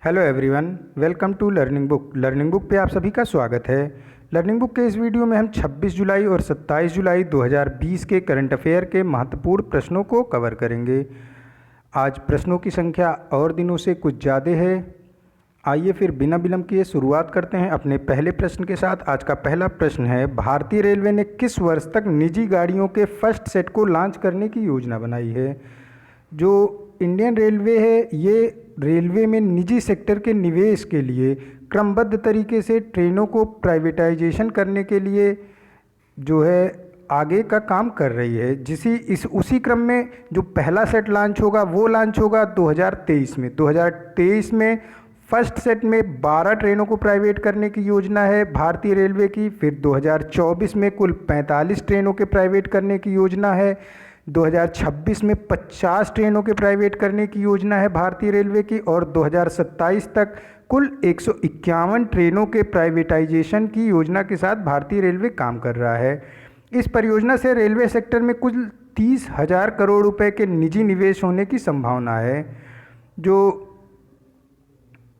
Hello everyone, welcome to learning book. Learning book पे आप सभी का स्वागत है। लर्निंग बुक के इस वीडियो में हम 26 जुलाई और 27 जुलाई 2020 के करंट अफेयर के महत्वपूर्ण प्रश्नों को कवर करेंगे। आज प्रश्नों की संख्या और दिनों से कुछ ज़्यादा है। आइए फिर बिना विलंब किए शुरुआत करते हैं अपने पहले प्रश्न के साथ। आज का पहला प्रश्न है, भारतीय रेलवे ने किस वर्ष तक निजी गाड़ियों के फर्स्ट सेट को लॉन्च करने की योजना बनाई है? जो इंडियन रेलवे है, ये रेलवे में निजी सेक्टर के निवेश के लिए क्रमबद्ध तरीके से ट्रेनों को प्राइवेटाइजेशन करने के लिए जो है आगे का काम कर रही है। उसी क्रम में जो पहला सेट लॉन्च होगा वो लॉन्च होगा 2023 में। 2023 में फर्स्ट सेट में 12 ट्रेनों को प्राइवेट करने की योजना है भारतीय रेलवे की। फिर 2024 में कुल 45 ट्रेनों के प्राइवेट करने की योजना है। 2026 में 50 ट्रेनों के प्राइवेट करने की योजना है भारतीय रेलवे की। और 2027 तक कुल 151 ट्रेनों के प्राइवेटाइजेशन की योजना के साथ भारतीय रेलवे काम कर रहा है। इस परियोजना से रेलवे सेक्टर में कुल 30,000 करोड़ रुपए के निजी निवेश होने की संभावना है। जो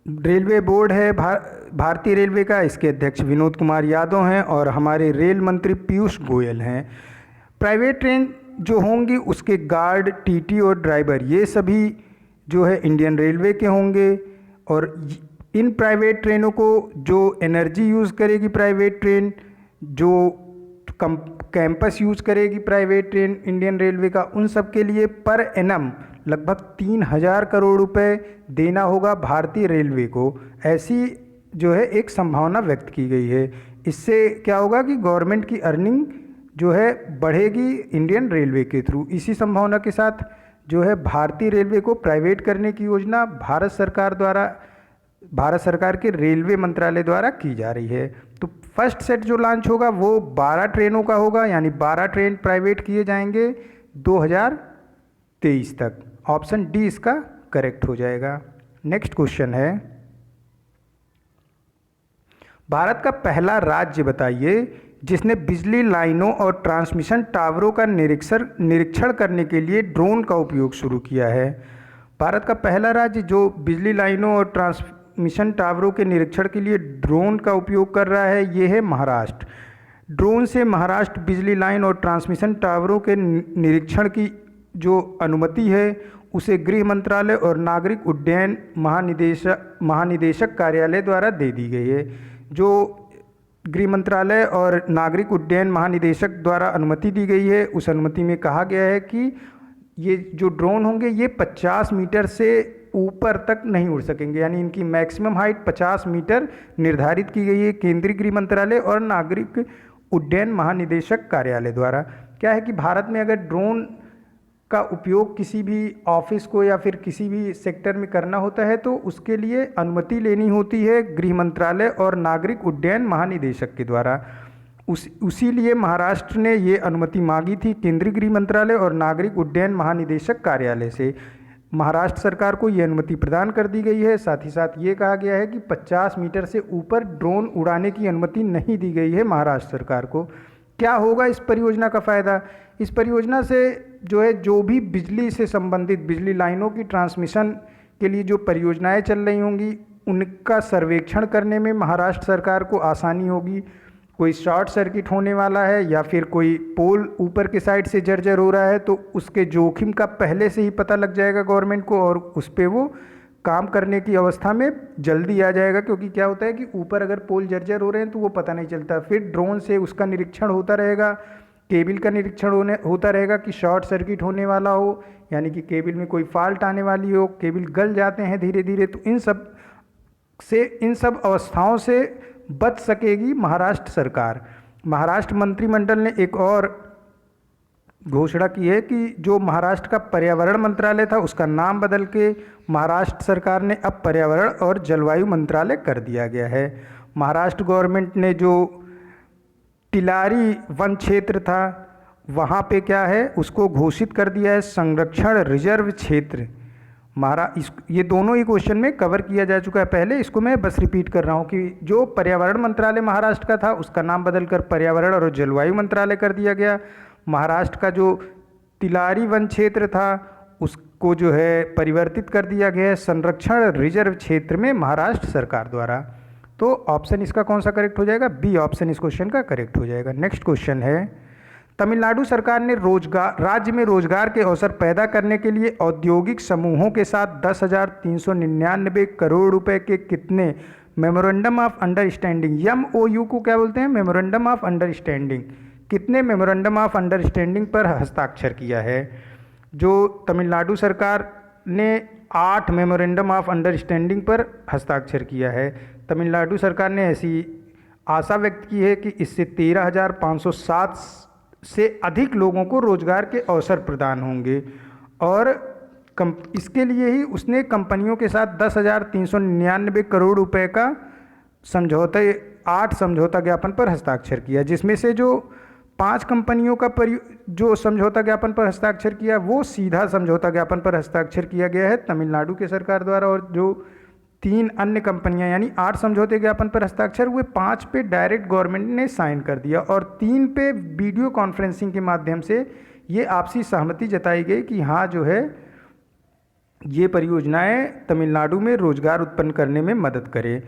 रेलवे बोर्ड है भारतीय रेलवे का, इसके अध्यक्ष विनोद कुमार यादव हैं और हमारे रेल मंत्री पीयूष गोयल हैं। प्राइवेट ट्रेन जो होंगी उसके गार्ड, टीटी और ड्राइवर ये सभी जो है इंडियन रेलवे के होंगे। और इन प्राइवेट ट्रेनों को जो एनर्जी यूज़ करेगी प्राइवेट ट्रेन, जो कैंपस यूज़ करेगी प्राइवेट ट्रेन इंडियन रेलवे का, उन सब के लिए पर एनम लगभग 3,000 करोड़ रुपए देना होगा भारतीय रेलवे को। ऐसी जो है एक संभावना व्यक्त की गई है। इससे क्या होगा कि गवर्नमेंट की अर्निंग जो है बढ़ेगी इंडियन रेलवे के थ्रू। इसी संभावना के साथ जो है भारतीय रेलवे को प्राइवेट करने की योजना भारत सरकार के रेलवे मंत्रालय द्वारा की जा रही है। तो फर्स्ट सेट जो लॉन्च होगा वो 12 ट्रेनों का होगा, यानी 12 ट्रेन प्राइवेट किए जाएंगे 2023 तक। ऑप्शन डी इसका करेक्ट हो जाएगा। नेक्स्ट क्वेश्चन है, भारत का पहला राज्य बताइए जिसने बिजली लाइनों और ट्रांसमिशन टावरों का निरीक्षण करने के लिए ड्रोन का उपयोग शुरू किया है। भारत का पहला राज्य जो बिजली लाइनों और ट्रांसमिशन टावरों के निरीक्षण के लिए ड्रोन का उपयोग कर रहा है ये है महाराष्ट्र। ड्रोन से महाराष्ट्र बिजली लाइन और ट्रांसमिशन टावरों के निरीक्षण की जो अनुमति है उसे गृह मंत्रालय और नागरिक उड्डयन महानिदेशक कार्यालय द्वारा दे दी गई है। जो गृह मंत्रालय और नागरिक उड्डयन महानिदेशक द्वारा अनुमति दी गई है, उस अनुमति में कहा गया है कि ये जो ड्रोन होंगे ये 50 मीटर से ऊपर तक नहीं उड़ सकेंगे, यानी इनकी मैक्सिमम हाइट 50 मीटर निर्धारित की गई है केंद्रीय गृह मंत्रालय और नागरिक उड्डयन महानिदेशक कार्यालय द्वारा। क्या है कि भारत में अगर ड्रोन का उपयोग किसी भी ऑफिस को या फिर किसी भी सेक्टर में करना होता है तो उसके लिए अनुमति लेनी होती है गृह मंत्रालय और नागरिक उड्डयन महानिदेशक के द्वारा। उसी लिए महाराष्ट्र ने ये अनुमति मांगी थी केंद्रीय गृह मंत्रालय और नागरिक उड्डयन महानिदेशक कार्यालय से। महाराष्ट्र सरकार को ये अनुमति प्रदान कर दी गई है। साथ ही साथ ये कहा गया है कि 50 मीटर से ऊपर ड्रोन उड़ाने की अनुमति नहीं दी गई है महाराष्ट्र सरकार को। क्या होगा इस परियोजना का फ़ायदा? इस परियोजना से जो है जो भी बिजली से संबंधित बिजली लाइनों की ट्रांसमिशन के लिए जो परियोजनाएं चल रही होंगी उनका सर्वेक्षण करने में महाराष्ट्र सरकार को आसानी होगी। कोई शॉर्ट सर्किट होने वाला है या फिर कोई पोल ऊपर के साइड से जर्जर हो रहा है तो उसके जोखिम का पहले से ही पता लग जाएगा गवर्नमेंट को और उस पर वो काम करने की अवस्था में जल्दी आ जाएगा। क्योंकि क्या होता है कि ऊपर अगर पोल जर्जर हो रहे हैं तो वो पता नहीं चलता, फिर ड्रोन से उसका निरीक्षण होता रहेगा, केबल का निरीक्षण होता रहेगा कि शॉर्ट सर्किट होने वाला हो, यानी कि केबल में कोई फॉल्ट आने वाली हो, केबल गल जाते हैं धीरे धीरे। तो इन सब अवस्थाओं से बच सकेगी महाराष्ट्र सरकार। महाराष्ट्र मंत्रिमंडल ने एक और घोषणा की है कि जो महाराष्ट्र का पर्यावरण मंत्रालय था उसका नाम बदल के महाराष्ट्र सरकार ने अब पर्यावरण और जलवायु मंत्रालय कर दिया गया है। महाराष्ट्र गवर्नमेंट ने जो टिलारी वन क्षेत्र था वहाँ पे क्या है उसको घोषित कर दिया है संरक्षण रिजर्व क्षेत्र। ये दोनों ही क्वेश्चन में कवर किया जा चुका है पहले, इसको मैं बस रिपीट कर रहा हूँ कि जो पर्यावरण मंत्रालय महाराष्ट्र का था उसका नाम बदलकर पर्यावरण और जलवायु मंत्रालय कर दिया गया। महाराष्ट्र का जो तिलारी वन क्षेत्र था को जो है परिवर्तित कर दिया गया है संरक्षण रिजर्व क्षेत्र में महाराष्ट्र सरकार द्वारा। तो ऑप्शन इसका कौन सा करेक्ट हो जाएगा? बी ऑप्शन इस क्वेश्चन का करेक्ट हो जाएगा। नेक्स्ट क्वेश्चन है, तमिलनाडु सरकार ने राज्य में रोजगार के अवसर पैदा करने के लिए औद्योगिक समूहों के साथ 10,399 करोड़ रुपए के कितने मेमोरेंडम ऑफ अंडरस्टैंडिंग, MOU को क्या बोलते हैं? Memorandum of understanding. कितने मेमोरेंडम ऑफ अंडरस्टैंडिंग पर हस्ताक्षर किया है? जो तमिलनाडु सरकार ने 8 मेमोरेंडम ऑफ अंडरस्टैंडिंग पर हस्ताक्षर किया है। तमिलनाडु सरकार ने ऐसी आशा व्यक्त की है कि इससे 13,507 से अधिक लोगों को रोजगार के अवसर प्रदान होंगे और इसके लिए ही उसने कंपनियों के साथ 10,399 करोड़ रुपए का समझौता 8 समझौता ज्ञापन पर हस्ताक्षर किया, जिसमें से जो 5 कंपनियों का जो समझौता ज्ञापन पर हस्ताक्षर किया वो सीधा समझौता ज्ञापन पर हस्ताक्षर किया गया है तमिलनाडु के सरकार द्वारा, और जो 3 अन्य कंपनियां यानी 8 समझौते ज्ञापन पर हस्ताक्षर हुए, 5 पे डायरेक्ट गवर्नमेंट ने साइन कर दिया और 3 पे वीडियो कॉन्फ्रेंसिंग के माध्यम से ये आपसी सहमति जताई गई कि हाँ जो है ये परियोजनाएं तमिलनाडु में रोजगार उत्पन्न करने में मदद करें।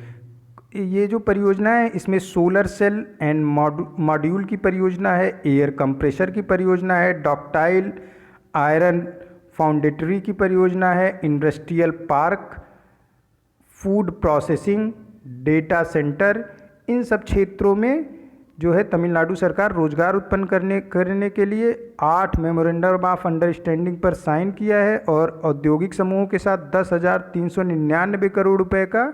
ये जो परियोजना है इसमें सोलर सेल एंड मॉड्यूल की परियोजना है, एयर कंप्रेशर की परियोजना है, डॉक्टाइल आयरन फाउंडेटरी की परियोजना है, industrial park, food processing, data centre, इन सब क्षेत्रों में जो है तमिलनाडु सरकार रोजगार उत्पन्न करने के लिए 8 मेमोरेंडम ऑफ अंडरस्टैंडिंग पर साइन किया है और औद्योगिक समूहों के साथ 10,399 करोड़ रुपए का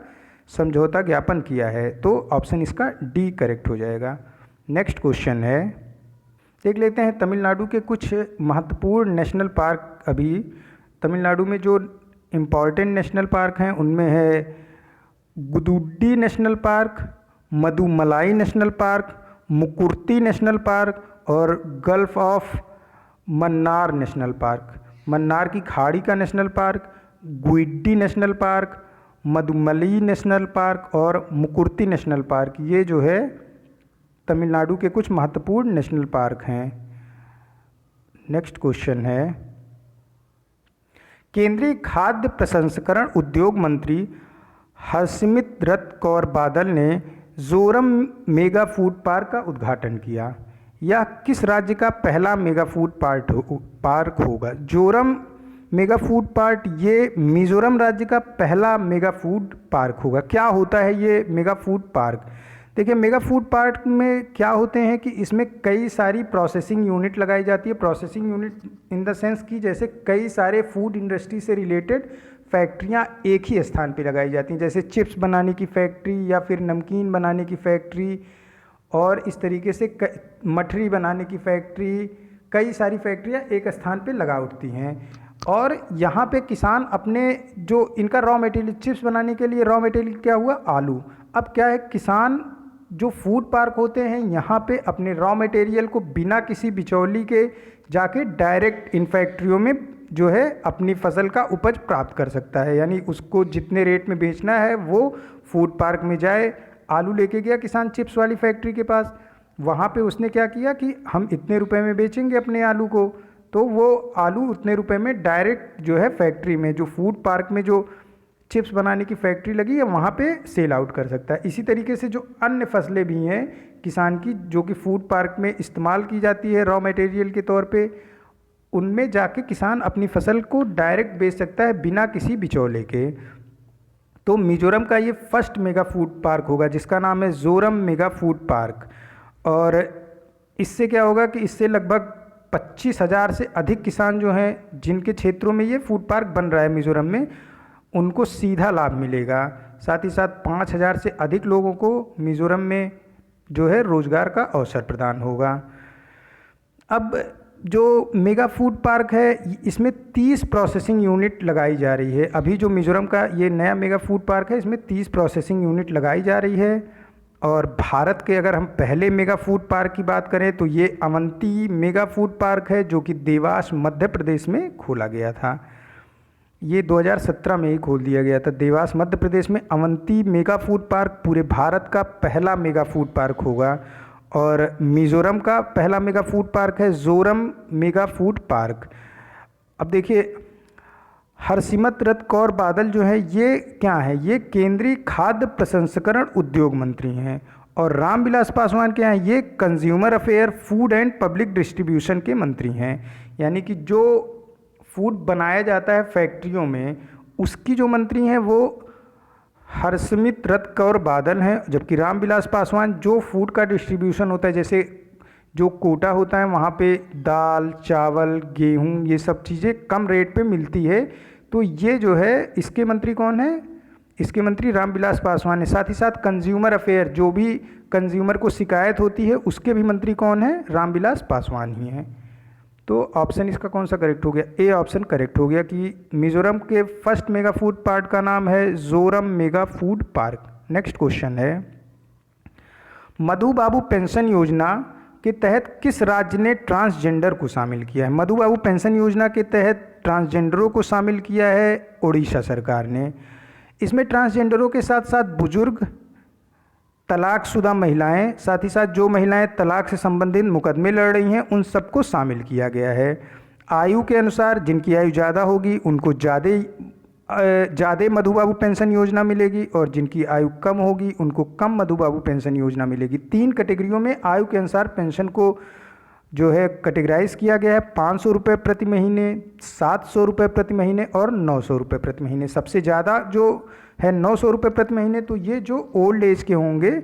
समझौता ज्ञापन किया है। तो ऑप्शन इसका डी करेक्ट हो जाएगा। नेक्स्ट क्वेश्चन है, देख लेते हैं तमिलनाडु के कुछ महत्वपूर्ण नेशनल पार्क। अभी तमिलनाडु में जो इम्पॉर्टेंट नेशनल पार्क हैं उनमें है गुदुड्डी national park, Mudumalai national park, Mukurthi national park और gulf of Mannar national park. Mannar की खाड़ी का national park, Guindy national park, Mudumalai national park और मुकुर्ती नेशनल पार्क, ये जो है तमिलनाडु के कुछ महत्वपूर्ण नेशनल पार्क हैं। नेक्स्ट क्वेश्चन है, केंद्रीय खाद्य प्रसंस्करण उद्योग मंत्री हरसिमरत कौर बादल ने जोरम मेगा फूड पार्क का उद्घाटन किया। यह किस राज्य का पहला मेगा फूड पार्क होगा? जोरम मेगा फूड पार्क ये मिजोरम राज्य का पहला मेगा फूड पार्क होगा। क्या होता है ये मेगा फूड पार्क? देखिए, मेगा फूड पार्क में क्या होते हैं कि इसमें कई सारी प्रोसेसिंग यूनिट लगाई जाती है। Processing unit in the sense कि जैसे कई सारे फूड इंडस्ट्री से रिलेटेड फैक्ट्रियां एक ही स्थान पे लगाई जाती हैं, जैसे चिप्स बनाने की फैक्ट्री या फिर नमकीन बनाने की फैक्ट्री और इस तरीके से मठरी बनाने की फैक्ट्री, कई सारी फैक्ट्रियां एक स्थान पे लगा उठती हैं। और यहाँ पे किसान अपने जो इनका रॉ मटेरियल, चिप्स बनाने के लिए रॉ मटेरियल क्या हुआ? आलू। अब क्या है, किसान जो फूड पार्क होते हैं यहाँ पे अपने रॉ मटेरियल को बिना किसी बिचौली के जाके डायरेक्ट इन फैक्ट्रियों में जो है अपनी फसल का उपज प्राप्त कर सकता है। यानी उसको जितने रेट में बेचना है वो फूड पार्क में जाए। आलू लेके गया किसान चिप्स वाली फैक्ट्री के पास, वहाँ पे उसने क्या किया कि हम इतने रुपए में बेचेंगे अपने आलू को, तो वो आलू उतने रुपए में डायरेक्ट जो है फैक्ट्री में, जो फूड पार्क में जो चिप्स बनाने की फैक्ट्री लगी है वहाँ पे सेल आउट कर सकता है। इसी तरीके से जो अन्य फसलें भी हैं किसान की जो कि फूड पार्क में इस्तेमाल की जाती है रॉ मटेरियल के तौर पे, उनमें जाके किसान अपनी फसल को डायरेक्ट बेच सकता है बिना किसी बिचौले के। तो मिजोरम का ये फर्स्ट मेगा फूड पार्क होगा जिसका नाम है जोरम मेगा फूड पार्क। और इससे क्या होगा कि इससे लगभग 25,000 से अधिक किसान जो हैं जिनके क्षेत्रों में ये फूड पार्क बन रहा है मिजोरम में, उनको सीधा लाभ मिलेगा। साथ ही साथ 5,000 से अधिक लोगों को मिजोरम में जो है रोजगार का अवसर प्रदान होगा। अब जो मेगा फूड पार्क है इसमें 30 प्रोसेसिंग यूनिट लगाई जा रही है। अभी जो मिजोरम का ये नया मेगा फूड पार्क है इसमें 30 प्रोसेसिंग यूनिट लगाई जा रही है। और भारत के अगर हम पहले मेगा फूड पार्क की बात करें तो ये अवंती मेगा फूड पार्क है जो कि देवास मध्य प्रदेश में खोला गया था। ये 2017 में ही खोल दिया गया था देवास मध्य प्रदेश में। अवंती मेगा फूड पार्क पूरे भारत का पहला मेगा फूड पार्क होगा। और मिजोरम का पहला मेगा फूड पार्क है जोरम मेगा फूड पार्क। अब देखिए हरसिमत रथ कौर बादल जो है ये क्या है, ये केंद्रीय खाद्य प्रसंस्करण उद्योग मंत्री हैं। और रामविलास पासवान क्या हैं, ये consumer affair, food and public distribution के मंत्री हैं। यानी कि जो फूड बनाया जाता है फैक्ट्रियों में, उसकी जो मंत्री हैं वो हरसिमत रथ कौर बादल हैं। जबकि रामविलास पासवान जो फूड का डिस्ट्रीब्यूशन होता है, जैसे जो कोटा होता है वहाँ पे दाल, चावल, गेहूँ, ये सब चीज़ें कम रेट पे मिलती है, तो ये जो है इसके मंत्री कौन है, इसके मंत्री रामविलास पासवान है। साथ ही साथ कंज्यूमर अफेयर, जो भी कंज्यूमर को शिकायत होती है उसके भी मंत्री कौन है, रामविलास पासवान ही हैं। तो ऑप्शन इसका कौन सा करेक्ट हो गया, ए ऑप्शन करेक्ट हो गया कि मिजोरम के फर्स्ट मेगा फूड पार्क का नाम है Zoram mega food park. Next question है, मधु बाबू पेंशन योजना के तहत किस राज्य ने ट्रांसजेंडर को शामिल किया है। मधु बाबू पेंशन योजना के तहत ट्रांसजेंडरों को शामिल किया है ओडिशा सरकार ने। इसमें ट्रांसजेंडरों के साथ साथ बुजुर्ग, तलाकशुदा महिलाएं, साथ ही साथ जो महिलाएं तलाक से संबंधित मुकदमे लड़ रही हैं उन सबको शामिल किया गया है। आयु के अनुसार जिनकी आयु ज़्यादा होगी उनको ज़्यादा मधु बाबू पेंशन योजना मिलेगी, और जिनकी आयु कम होगी उनको कम मधु बाबू पेंशन योजना मिलेगी। 3 कैटेगरियों में आयु के अनुसार पेंशन को जो है कैटेगराइज किया गया है, 500 रुपये प्रति महीने, 700 रुपये प्रति महीने और 900 रुपये प्रति महीने। सबसे ज़्यादा जो है 900 रुपये प्रति महीने, तो ये जो ओल्ड एज के होंगे,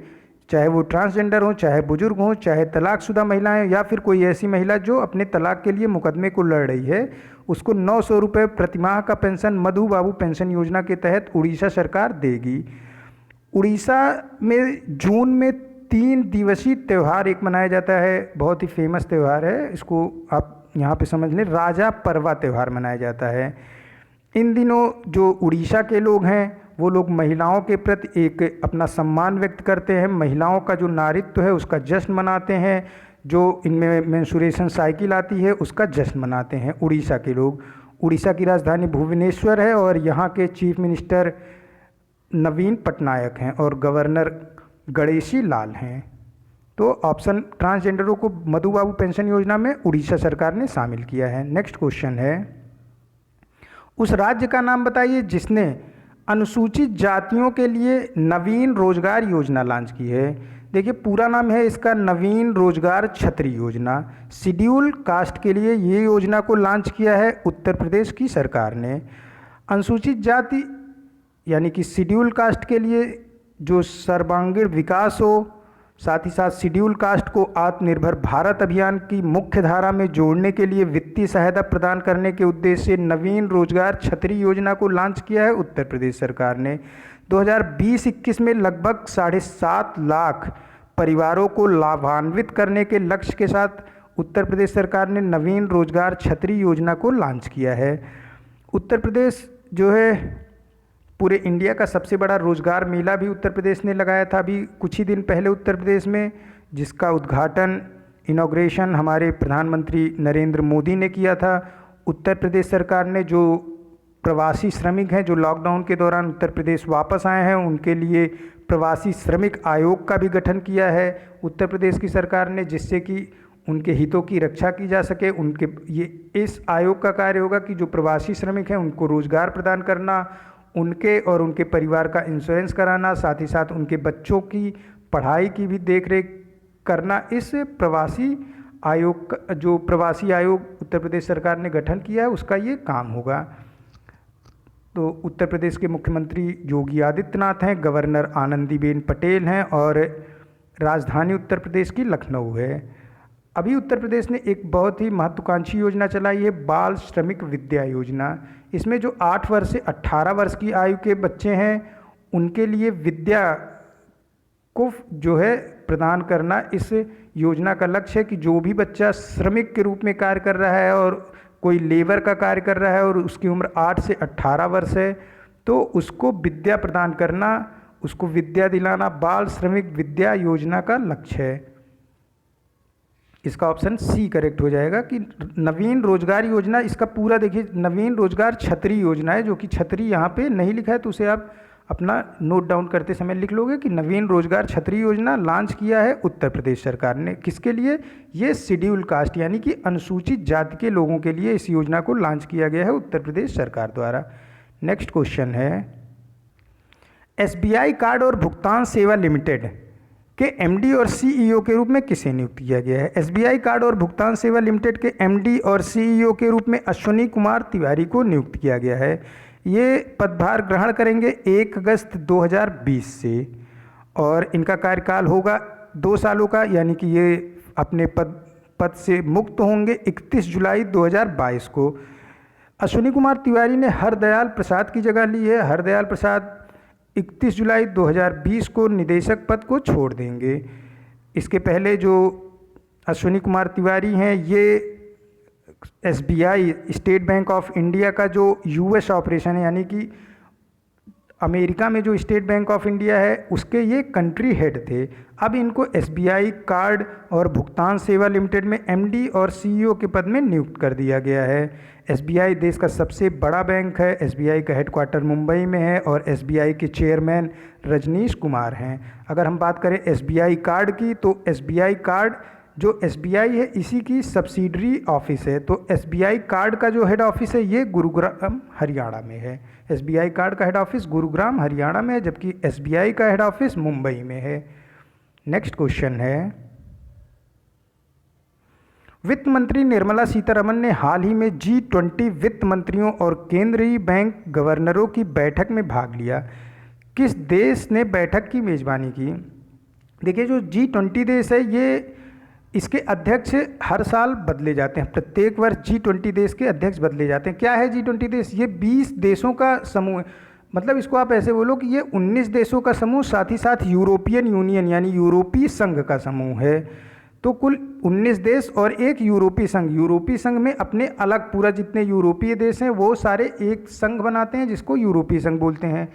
चाहे वो ट्रांसजेंडर हो, चाहे बुजुर्ग हो, चाहे तलाकशुदा महिलाएं, या फिर कोई ऐसी महिला जो अपने तलाक के लिए मुकदमे को लड़ रही है, उसको 900 रुपये प्रति माह का पेंशन मधु बाबू पेंशन योजना के तहत उड़ीसा सरकार देगी। उड़ीसा में जून में 3 दिवसीय त्यौहार एक मनाया जाता है, बहुत ही फेमस त्यौहार है, इसको आप यहाँ पे समझ लें, राजा परवा त्यौहार मनाया जाता है। इन दिनों जो उड़ीसा के लोग हैं वो लोग महिलाओं के प्रति एक अपना सम्मान व्यक्त करते हैं, महिलाओं का जो नारित्व है उसका जश्न मनाते हैं, जो इनमें मेंस्ट्रुएशन साइकिल आती है उसका जश्न मनाते हैं उड़ीसा के लोग। उड़ीसा की राजधानी भुवनेश्वर है और यहाँ के चीफ मिनिस्टर नवीन पटनायक हैं और गवर्नर गणेशी लाल हैं। तो ऑप्शन ट्रांसजेंडरों को मधु बाबू पेंशन योजना में उड़ीसा सरकार ने शामिल किया है। नेक्स्ट क्वेश्चन है, उस राज्य का नाम बताइए जिसने अनुसूचित जातियों के लिए नवीन रोजगार योजना लॉन्च की है। देखिए पूरा नाम है इसका नवीन रोजगार छतरी योजना। शेड्यूल कास्ट के लिए ये योजना को लॉन्च किया है उत्तर प्रदेश की सरकार ने। अनुसूचित जाति यानी कि शेड्यूल कास्ट के लिए जो सर्वांगीण विकास हो, साथ ही साथ शेड्यूल कास्ट को आत्मनिर्भर भारत अभियान की मुख्य धारा में जोड़ने के लिए वित्तीय सहायता प्रदान करने के उद्देश्य से नवीन रोजगार छतरी योजना को लॉन्च किया है उत्तर प्रदेश सरकार ने। 2020-21 में लगभग 7.5 लाख परिवारों को लाभान्वित करने के लक्ष्य के साथ उत्तर प्रदेश सरकार ने नवीन रोजगार छतरी योजना को लॉन्च किया है। उत्तर प्रदेश जो है पूरे इंडिया का सबसे बड़ा रोजगार मेला भी उत्तर प्रदेश ने लगाया था अभी कुछ ही दिन पहले उत्तर प्रदेश में, जिसका उद्घाटन इनॉग्रेशन हमारे प्रधानमंत्री नरेंद्र मोदी ने किया था। उत्तर प्रदेश सरकार ने जो प्रवासी श्रमिक हैं जो लॉकडाउन के दौरान उत्तर प्रदेश वापस आए हैं, उनके लिए प्रवासी श्रमिक आयोग का भी गठन किया है उत्तर प्रदेश की सरकार ने, जिससे कि उनके हितों की रक्षा की जा सके। इस आयोग का कार्य होगा कि जो प्रवासी श्रमिक हैं उनको रोजगार प्रदान करना, उनके और उनके परिवार का इंश्योरेंस कराना, साथ ही साथ उनके बच्चों की पढ़ाई की भी देखरेख करना। इस प्रवासी आयोग जो प्रवासी आयोग उत्तर प्रदेश सरकार ने गठन किया है उसका ये काम होगा। तो उत्तर प्रदेश के मुख्यमंत्री योगी आदित्यनाथ हैं, गवर्नर आनंदीबेन पटेल हैं और राजधानी उत्तर प्रदेश की लखनऊ है। अभी उत्तर प्रदेश ने एक बहुत ही महत्वाकांक्षी योजना चलाई है, बाल श्रमिक विद्या योजना। इसमें जो 8 वर्ष से 18 वर्ष की आयु के बच्चे हैं उनके लिए विद्या को जो है प्रदान करना इस योजना का लक्ष्य है कि जो भी बच्चा श्रमिक के रूप में कार्य कर रहा है और कोई लेबर का कार्य कर रहा है और उसकी उम्र 8 से 18 वर्ष है तो उसको विद्या प्रदान करना, उसको विद्या दिलाना बाल श्रमिक विद्या योजना का लक्ष्य है। इसका ऑप्शन सी करेक्ट हो जाएगा कि नवीन रोजगार योजना। इसका पूरा देखिए नवीन रोजगार छतरी योजना है, जो कि छतरी यहाँ पे नहीं लिखा है तो उसे आप अपना नोट डाउन करते समय लिख लोगे कि नवीन रोजगार छतरी योजना लॉन्च किया है उत्तर प्रदेश सरकार ने। किसके लिए? ये शेड्यूल कास्ट यानी कि अनुसूचित जाति के लोगों के लिए इस योजना को लॉन्च किया गया है उत्तर प्रदेश सरकार द्वारा। नेक्स्ट क्वेश्चन है, एसबीआई कार्ड और भुगतान सेवा लिमिटेड के एमडी और सीईओ के रूप में किसे नियुक्त किया गया है? एसबीआई कार्ड और भुगतान सेवा लिमिटेड के एमडी और सीईओ के रूप में अश्विनी कुमार तिवारी को नियुक्त किया गया है। ये पदभार ग्रहण करेंगे 1 अगस्त 2020 से और इनका कार्यकाल होगा 2 सालों का, यानी कि ये अपने पद से मुक्त होंगे 31 जुलाई 2022 को। अश्विनी कुमार तिवारी ने हरदयाल प्रसाद की जगह ली है। हरदयाल प्रसाद 31 जुलाई 2020 को निदेशक पद को छोड़ देंगे। इसके पहले जो अश्विनी कुमार तिवारी हैं, ये SBI state bank of India का जो यूएस ऑपरेशन है, यानी कि अमेरिका में जो स्टेट बैंक ऑफ इंडिया है उसके ये कंट्री हेड थे। अब इनको एसबीआई कार्ड और भुगतान सेवा लिमिटेड में एमडी और सीईओ के पद में नियुक्त कर दिया गया है। एसबीआई देश का सबसे बड़ा बैंक है। एसबीआई का हेडक्वार्टर मुंबई में है और एसबीआई के चेयरमैन रजनीश कुमार हैं। अगर हम बात करें एसबीआई कार्ड की, तो एसबीआई कार्ड जो एसबीआई है इसी की सब्सिडरी ऑफिस है। तो एसबीआई कार्ड का जो हेड ऑफिस है ये गुरुग्राम हरियाणा में है। एसबीआई कार्ड का हेड ऑफिस गुरुग्राम हरियाणा में है, जबकि एसबीआई का हेड ऑफिस मुंबई में है। नेक्स्ट क्वेश्चन है, वित्त मंत्री निर्मला सीतारमण ने हाल ही में G20 वित्त मंत्रियों और केंद्रीय बैंक गवर्नरों की बैठक में भाग लिया। किस देश ने बैठक की मेज़बानी की? देखिए, जो G20 देश है ये इसके अध्यक्ष हर साल बदले जाते हैं। प्रत्येक वर्ष G20 देश के अध्यक्ष बदले जाते हैं। क्या है G20 देश? ये 20 देशों का समूह है। मतलब इसको आप ऐसे बोलो कि ये 19 देशों का समूह, साथ ही साथ यूरोपियन यूनियन यानी यूरोपीय संघ का समूह है। तो कुल 19 देश और एक यूरोपीय संघ। यूरोपीय संघ में अपने अलग पूरा जितने यूरोपीय देश हैं वो सारे एक संघ बनाते हैं जिसको यूरोपीय संघ बोलते हैं।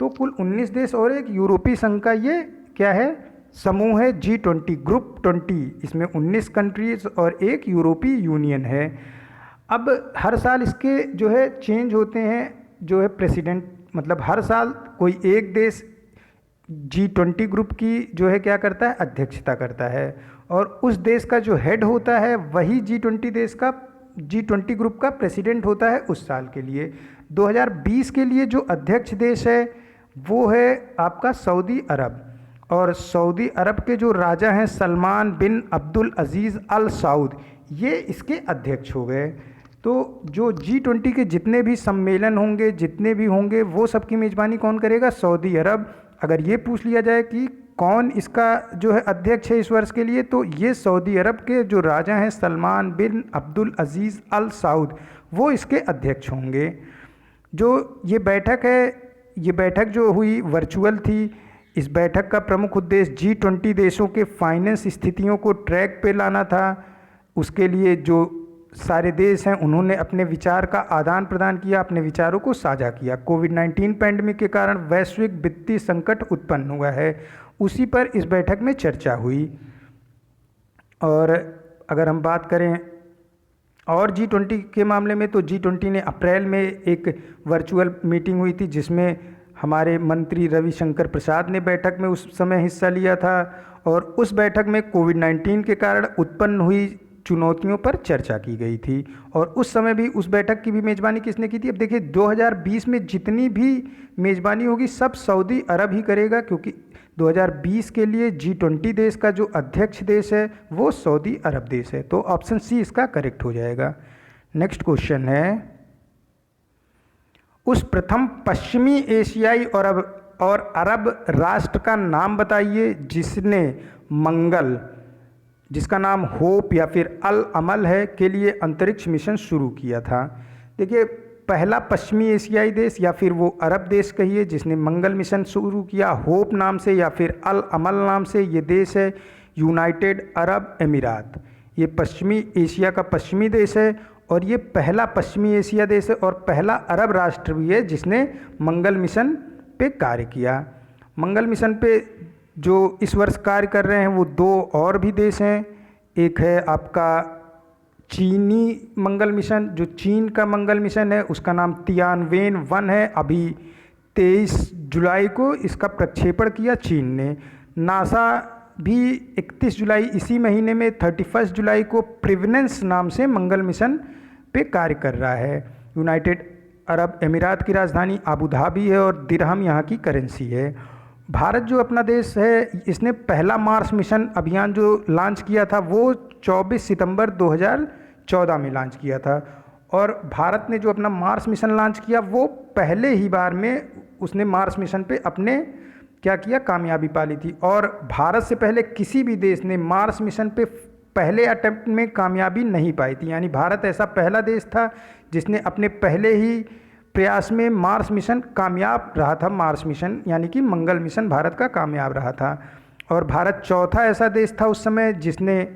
तो कुल 19 देश और एक यूरोपीय संघ का ये क्या है? समूह है G20, ग्रुप 20। इसमें 19 कंट्रीज और एक यूरोपीय यूनियन है। अब हर साल इसके जो है चेंज होते हैं, जो है प्रेसिडेंट, मतलब हर साल कोई एक देश G20 ग्रुप की जो है क्या करता है? अध्यक्षता करता है और उस देश का जो हेड होता है वही G20 ग्रुप का प्रेसिडेंट होता है उस साल के लिए। 2020 के लिए जो अध्यक्ष देश है वो है आपका सऊदी अरब, और सऊदी अरब के जो राजा हैं सलमान बिन अब्दुल अजीज़ अल सऊद, ये इसके अध्यक्ष हो गए। तो जो G20 के जितने भी सम्मेलन होंगे, जितने भी होंगे, वो सबकी मेज़बानी कौन करेगा? सऊदी अरब। अगर ये पूछ लिया जाए कि कौन इसका जो है अध्यक्ष है इस वर्ष के लिए, तो ये सऊदी अरब के जो राजा हैं सलमान बिन अब्दुल अजीज़ अल सऊद, वो इसके अध्यक्ष होंगे। जो ये बैठक है, ये बैठक जो हुई वर्चुअल थी। इस बैठक का प्रमुख उद्देश्य G20 देशों के फाइनेंस स्थितियों को ट्रैक पे लाना था। उसके लिए जो सारे देश हैं उन्होंने अपने विचार का आदान प्रदान किया, अपने विचारों को साझा किया। कोविड-19 पैंडेमिक के कारण वैश्विक वित्तीय संकट उत्पन्न हुआ है, उसी पर इस बैठक में चर्चा हुई। और अगर हम बात करें और G20 के मामले में, तो G20 ने अप्रैल में एक वर्चुअल मीटिंग हुई थी जिसमें हमारे मंत्री रविशंकर प्रसाद ने बैठक में उस समय हिस्सा लिया था और उस बैठक में कोविड-19 के कारण उत्पन्न हुई चुनौतियों पर चर्चा की गई थी। और उस समय भी उस बैठक की भी मेज़बानी किसने की थी? अब देखिए 2020 में जितनी भी मेज़बानी होगी सब सऊदी अरब ही करेगा, क्योंकि 2020 के लिए G20 देश का जो अध्यक्ष देश है वो सऊदी अरब देश है। तो ऑप्शन सी इसका करेक्ट हो जाएगा। नेक्स्ट क्वेश्चन है, उस प्रथम पश्चिमी एशियाई और अरब राष्ट्र का नाम बताइए जिसने मंगल, जिसका नाम होप या फिर अल अमल है, के लिए अंतरिक्ष मिशन शुरू किया था। देखिए, पहला पश्चिमी एशियाई देश या फिर वो अरब देश कहिए जिसने मंगल मिशन शुरू किया होप नाम से या फिर अल अमल नाम से, ये देश है यूनाइटेड अरब अमीरात। ये पश्चिमी एशिया का पश्चिमी देश है और ये पहला पश्चिमी एशिया देश है और पहला अरब राष्ट्र भी है जिसने मंगल मिशन पे कार्य किया। मंगल मिशन पे जो इस वर्ष कार्य कर रहे हैं वो 2 और भी देश हैं। एक है आपका चीनी मंगल मिशन, जो चीन का मंगल मिशन है उसका नाम तियानवेन 1 है। अभी 23 जुलाई को इसका प्रक्षेपण किया चीन ने। नासा भी 31 जुलाई इसी महीने में 31 जुलाई को प्रिवेनेंस नाम से मंगल मिशन पे कार्य कर रहा है। यूनाइटेड अरब अमीरात की राजधानी अबू धाबी है और दिरहम यहाँ की करेंसी है। भारत जो अपना देश है, इसने पहला मार्स मिशन अभियान जो लॉन्च किया था वो 24 सितंबर 2014 में लॉन्च किया था। और भारत ने जो अपना मार्स मिशन लॉन्च किया वो पहले ही बार में उसने मार्स मिशन पे अपने क्या किया, कामयाबी पा ली थी। और भारत से पहले किसी भी देश ने मार्स मिशन पे पहले अटेम्प्ट में कामयाबी नहीं पाई थी। यानी भारत ऐसा पहला देश था जिसने अपने पहले ही प्रयास में मार्स मिशन कामयाब रहा था। मार्स मिशन यानी कि मंगल मिशन भारत का कामयाब रहा था। और भारत चौथा ऐसा देश था उस समय जिसने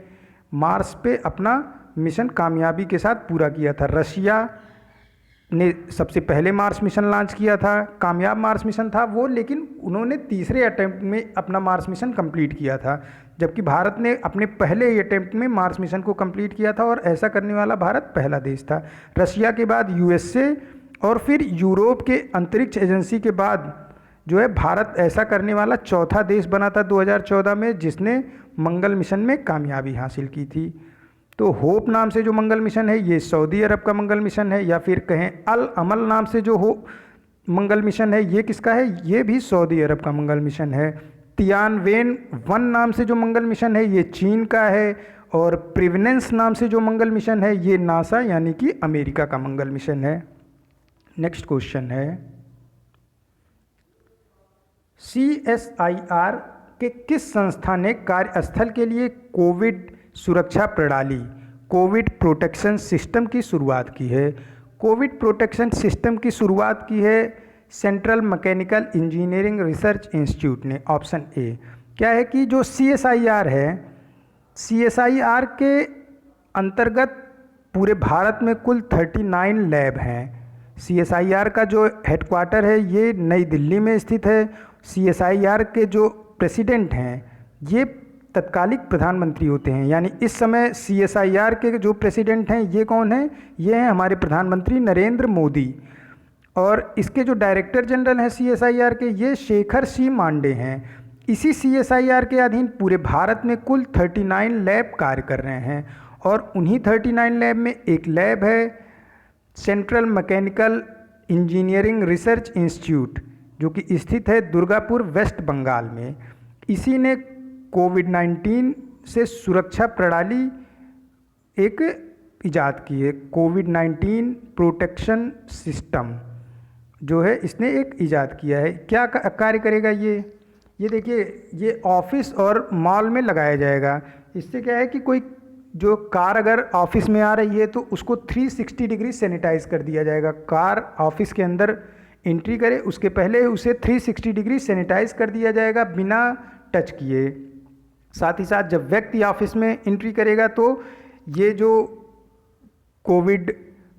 मार्स पे अपना मिशन कामयाबी के साथ पूरा किया था। रशिया ने सबसे पहले मार्स मिशन लॉन्च किया था, कामयाब मार्स मिशन था वो, लेकिन उन्होंने तीसरे अटेम्प्ट में अपना मार्स मिशन कंप्लीट किया था। जबकि भारत ने अपने पहले ही अटेम्प्ट में मार्स मिशन को कंप्लीट किया था और ऐसा करने वाला भारत पहला देश था। रशिया के बाद यूएसए और फिर यूरोप के अंतरिक्ष एजेंसी के बाद जो है भारत ऐसा करने वाला चौथा देश बना था 2014 में जिसने मंगल मिशन में कामयाबी हासिल की थी। तो होप नाम से जो मंगल मिशन है ये सऊदी अरब का मंगल मिशन है, या फिर कहें अल अमल नाम से जो मंगल मिशन है ये किसका है, ये भी सऊदी अरब का मंगल मिशन है। तियानवेन 1 नाम से जो मंगल मिशन है ये चीन का है। और प्रिवेनेंस नाम से जो मंगल मिशन है ये नासा यानी कि अमेरिका का मंगल मिशन है। नेक्स्ट क्वेश्चन है, CSIR के किस संस्था ने कार्यस्थल के लिए कोविड सुरक्षा प्रणाली, कोविड प्रोटेक्शन सिस्टम की शुरुआत की है? कोविड प्रोटेक्शन सिस्टम की शुरुआत की है central mechanical engineering research institute ने। Option A. क्या है कि जो CSIR है, CSIR के अंतर्गत पूरे भारत में कुल 39 लैब हैं। CSIR का जो हेडक्वार्टर है ये नई दिल्ली में स्थित है। CSIR के जो प्रेसिडेंट हैं ये तत्कालिक प्रधानमंत्री होते हैं। यानी इस समय CSIR के जो प्रेसिडेंट हैं ये कौन हैं? ये हैं हमारे प्रधानमंत्री नरेंद्र मोदी। और इसके जो डायरेक्टर जनरल हैं CSIR के, ये शेखर सी मांडे हैं। इसी CSIR के अधीन पूरे भारत में कुल 39 लैब कार्य कर रहे हैं। और उन्हीं 39 लैब में एक लैब है central mechanical engineering research institute जो कि स्थित है दुर्गापुर, वेस्ट बंगाल में। इसी ने कोविड-19 से सुरक्षा प्रणाली एक इजाद की है। कोविड-19 प्रोटेक्शन सिस्टम जो है इसने एक इजाद किया है। क्या कार्य करेगा ये देखिए, ये ऑफिस और मॉल में लगाया जाएगा। इससे क्या है कि कोई जो कार अगर ऑफिस में आ रही है तो उसको 360 डिग्री सैनिटाइज कर दिया जाएगा। कार ऑफिस के अंदर एंट्री करे उसके पहले उसे 360 डिग्री सैनिटाइज कर दिया जाएगा बिना टच किए। साथ ही साथ जब व्यक्ति ऑफिस में एंट्री करेगा तो ये जो कोविड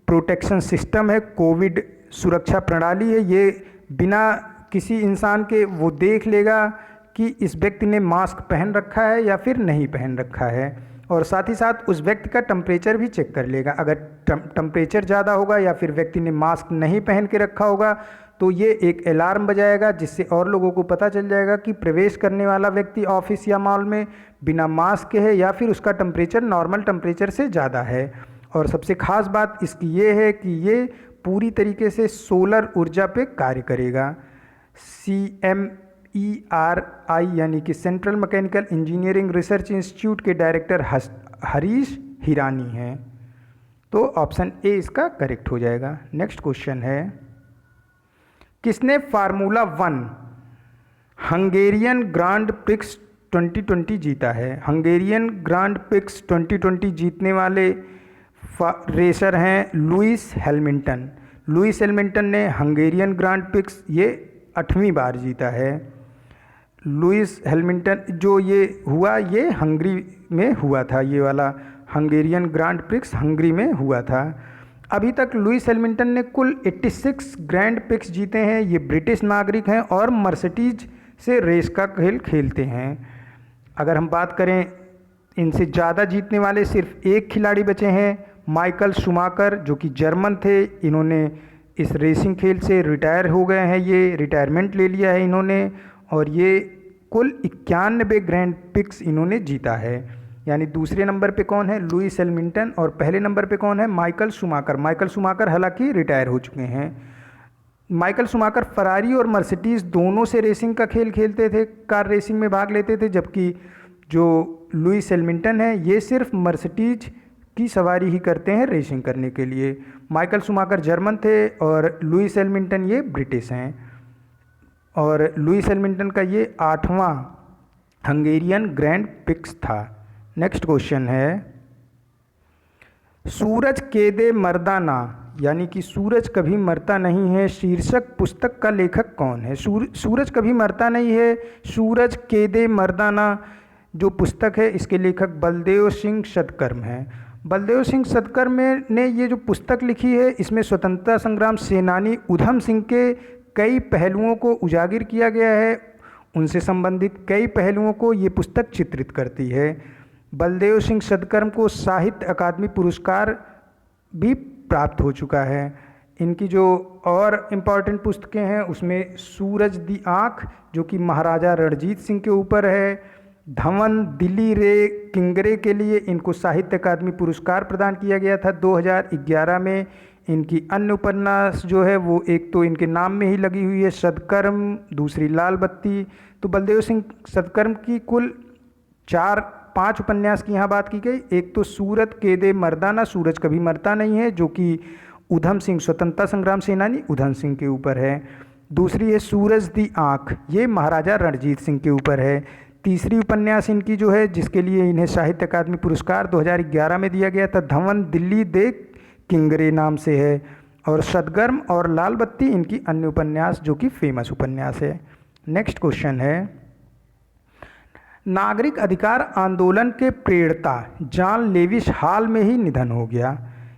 प्रोटेक्शन सिस्टम है, कोविड सुरक्षा प्रणाली है, ये बिना किसी इंसान के वो देख लेगा कि इस व्यक्ति ने मास्क पहन रखा है या फिर नहीं पहन रखा है। और साथ ही साथ उस व्यक्ति का टेम्परेचर भी चेक कर लेगा। अगर टेम्परेचर ज़्यादा होगा या फिर व्यक्ति ने मास्क नहीं पहन के रखा होगा तो ये एक अलार्म बजाएगा जिससे और लोगों को पता चल जाएगा कि प्रवेश करने वाला व्यक्ति ऑफिस या मॉल में बिना मास्क के है या फिर उसका टेम्परेचर नॉर्मल टेम्परेचर से ज़्यादा है। और सबसे ख़ास बात इसकी ये है कि ये पूरी तरीके से सोलर ऊर्जा पे कार्य करेगा। CMERI यानी कि central mechanical engineering research institute के डायरेक्टर हरीश हिरानी हैं। तो ऑप्शन ए इसका करेक्ट हो जाएगा। नेक्स्ट क्वेश्चन है, किसने फार्मूला 1 हंगेरियन ग्रांड प्रिक्स 2020 जीता है? हंगेरियन ग्रांड प्रिक्स 2020 जीतने वाले रेसर हैं लुइस हैमिल्टन। लुइस हैमिल्टन ने हंगेरियन ग्रांड प्रिक्स ये 8वीं बार जीता है। लुइस हैमिल्टन जो ये हुआ ये हंगरी में हुआ था, ये वाला हंगेरियन ग्रांड प्रिक्स हंगरी में हुआ था। अभी तक लुइस हैमिल्टन ने कुल 86 ग्रैंड प्रिक्स जीते हैं। ये ब्रिटिश नागरिक हैं और मर्सिडीज से रेस का खेल खेलते हैं। अगर हम बात करें इनसे ज़्यादा जीतने वाले सिर्फ एक खिलाड़ी बचे हैं, माइकल शूमाकर जो कि जर्मन थे। इन्होंने इस रेसिंग खेल से रिटायर हो गए हैं, ये रिटायरमेंट ले लिया है इन्होंने, और ये कुल 91 ग्रैंड प्रिक्स इन्होंने जीता है। यानी दूसरे नंबर पे कौन है? लुइस हैमिल्टन, और पहले नंबर पे कौन है? Michael Schumacher. माइकल शूमाकर हालांकि रिटायर हो चुके हैं। माइकल शूमाकर फरारी और मर्सिडीज दोनों से रेसिंग का खेल खेलते थे, कार रेसिंग में भाग लेते थे, जबकि जो लुइस हैमिल्टन है ये सिर्फ मर्सिडीज की सवारी ही करते हैं रेसिंग करने के लिए। माइकल शूमाकर जर्मन थे और लुइस हैमिल्टन ये ब्रिटिश हैं। और लुइस हैमिल्टन का ये 8वां हंगेरियन ग्रैंड प्रिक्स था। नेक्स्ट क्वेश्चन है, सूरज केदे मर्दाना यानी कि सूरज कभी मरता नहीं है शीर्षक पुस्तक का लेखक कौन है? सूरज कभी मरता नहीं है, सूरज केदे मर्दाना जो पुस्तक है इसके लेखक बलदेव सिंह सतकर्म हैं। बलदेव सिंह सतकर्म ने ये जो पुस्तक लिखी है इसमें स्वतंत्रता संग्राम सेनानी उधम सिंह के कई पहलुओं को उजागर किया गया है, उनसे संबंधित कई पहलुओं को ये पुस्तक चित्रित करती है। बलदेव सिंह सतकर्म को साहित्य अकादमी पुरस्कार भी प्राप्त हो चुका है। इनकी जो और इम्पॉर्टेंट पुस्तकें हैं उसमें सूरज दी आँख जो कि महाराजा रणजीत सिंह के ऊपर है, धवन दिल्ली रे किंगरे के लिए इनको साहित्य अकादमी पुरस्कार प्रदान किया गया था 2011 में। इनकी अन्य उपन्यास जो है वो एक तो इनके नाम में ही लगी हुई है सतकर्म, दूसरी लाल बत्ती। तो बलदेव सिंह सतकर्म की कुल 4-5 उपन्यास की यहाँ बात की गई। एक तो सूरज केदे मर्दाना, सूरज कभी मरता नहीं है, जो कि उधम सिंह स्वतंत्रता संग्राम सेनानी उधम सिंह के ऊपर है। दूसरी है सूरज दी आँख, ये महाराजा रणजीत सिंह के ऊपर है। तीसरी उपन्यास इनकी जो है जिसके लिए इन्हें साहित्य अकादमी पुरस्कार 2011 में दिया गया था, धवन दिल्ली दे किंगरे नाम से है। और सतकर्म और लाल बत्ती इनकी अन्य उपन्यास जो कि फेमस उपन्यास है। नेक्स्ट क्वेश्चन है, नागरिक अधिकार आंदोलन के प्रेरता जॉन लेविस हाल में ही निधन हो गया,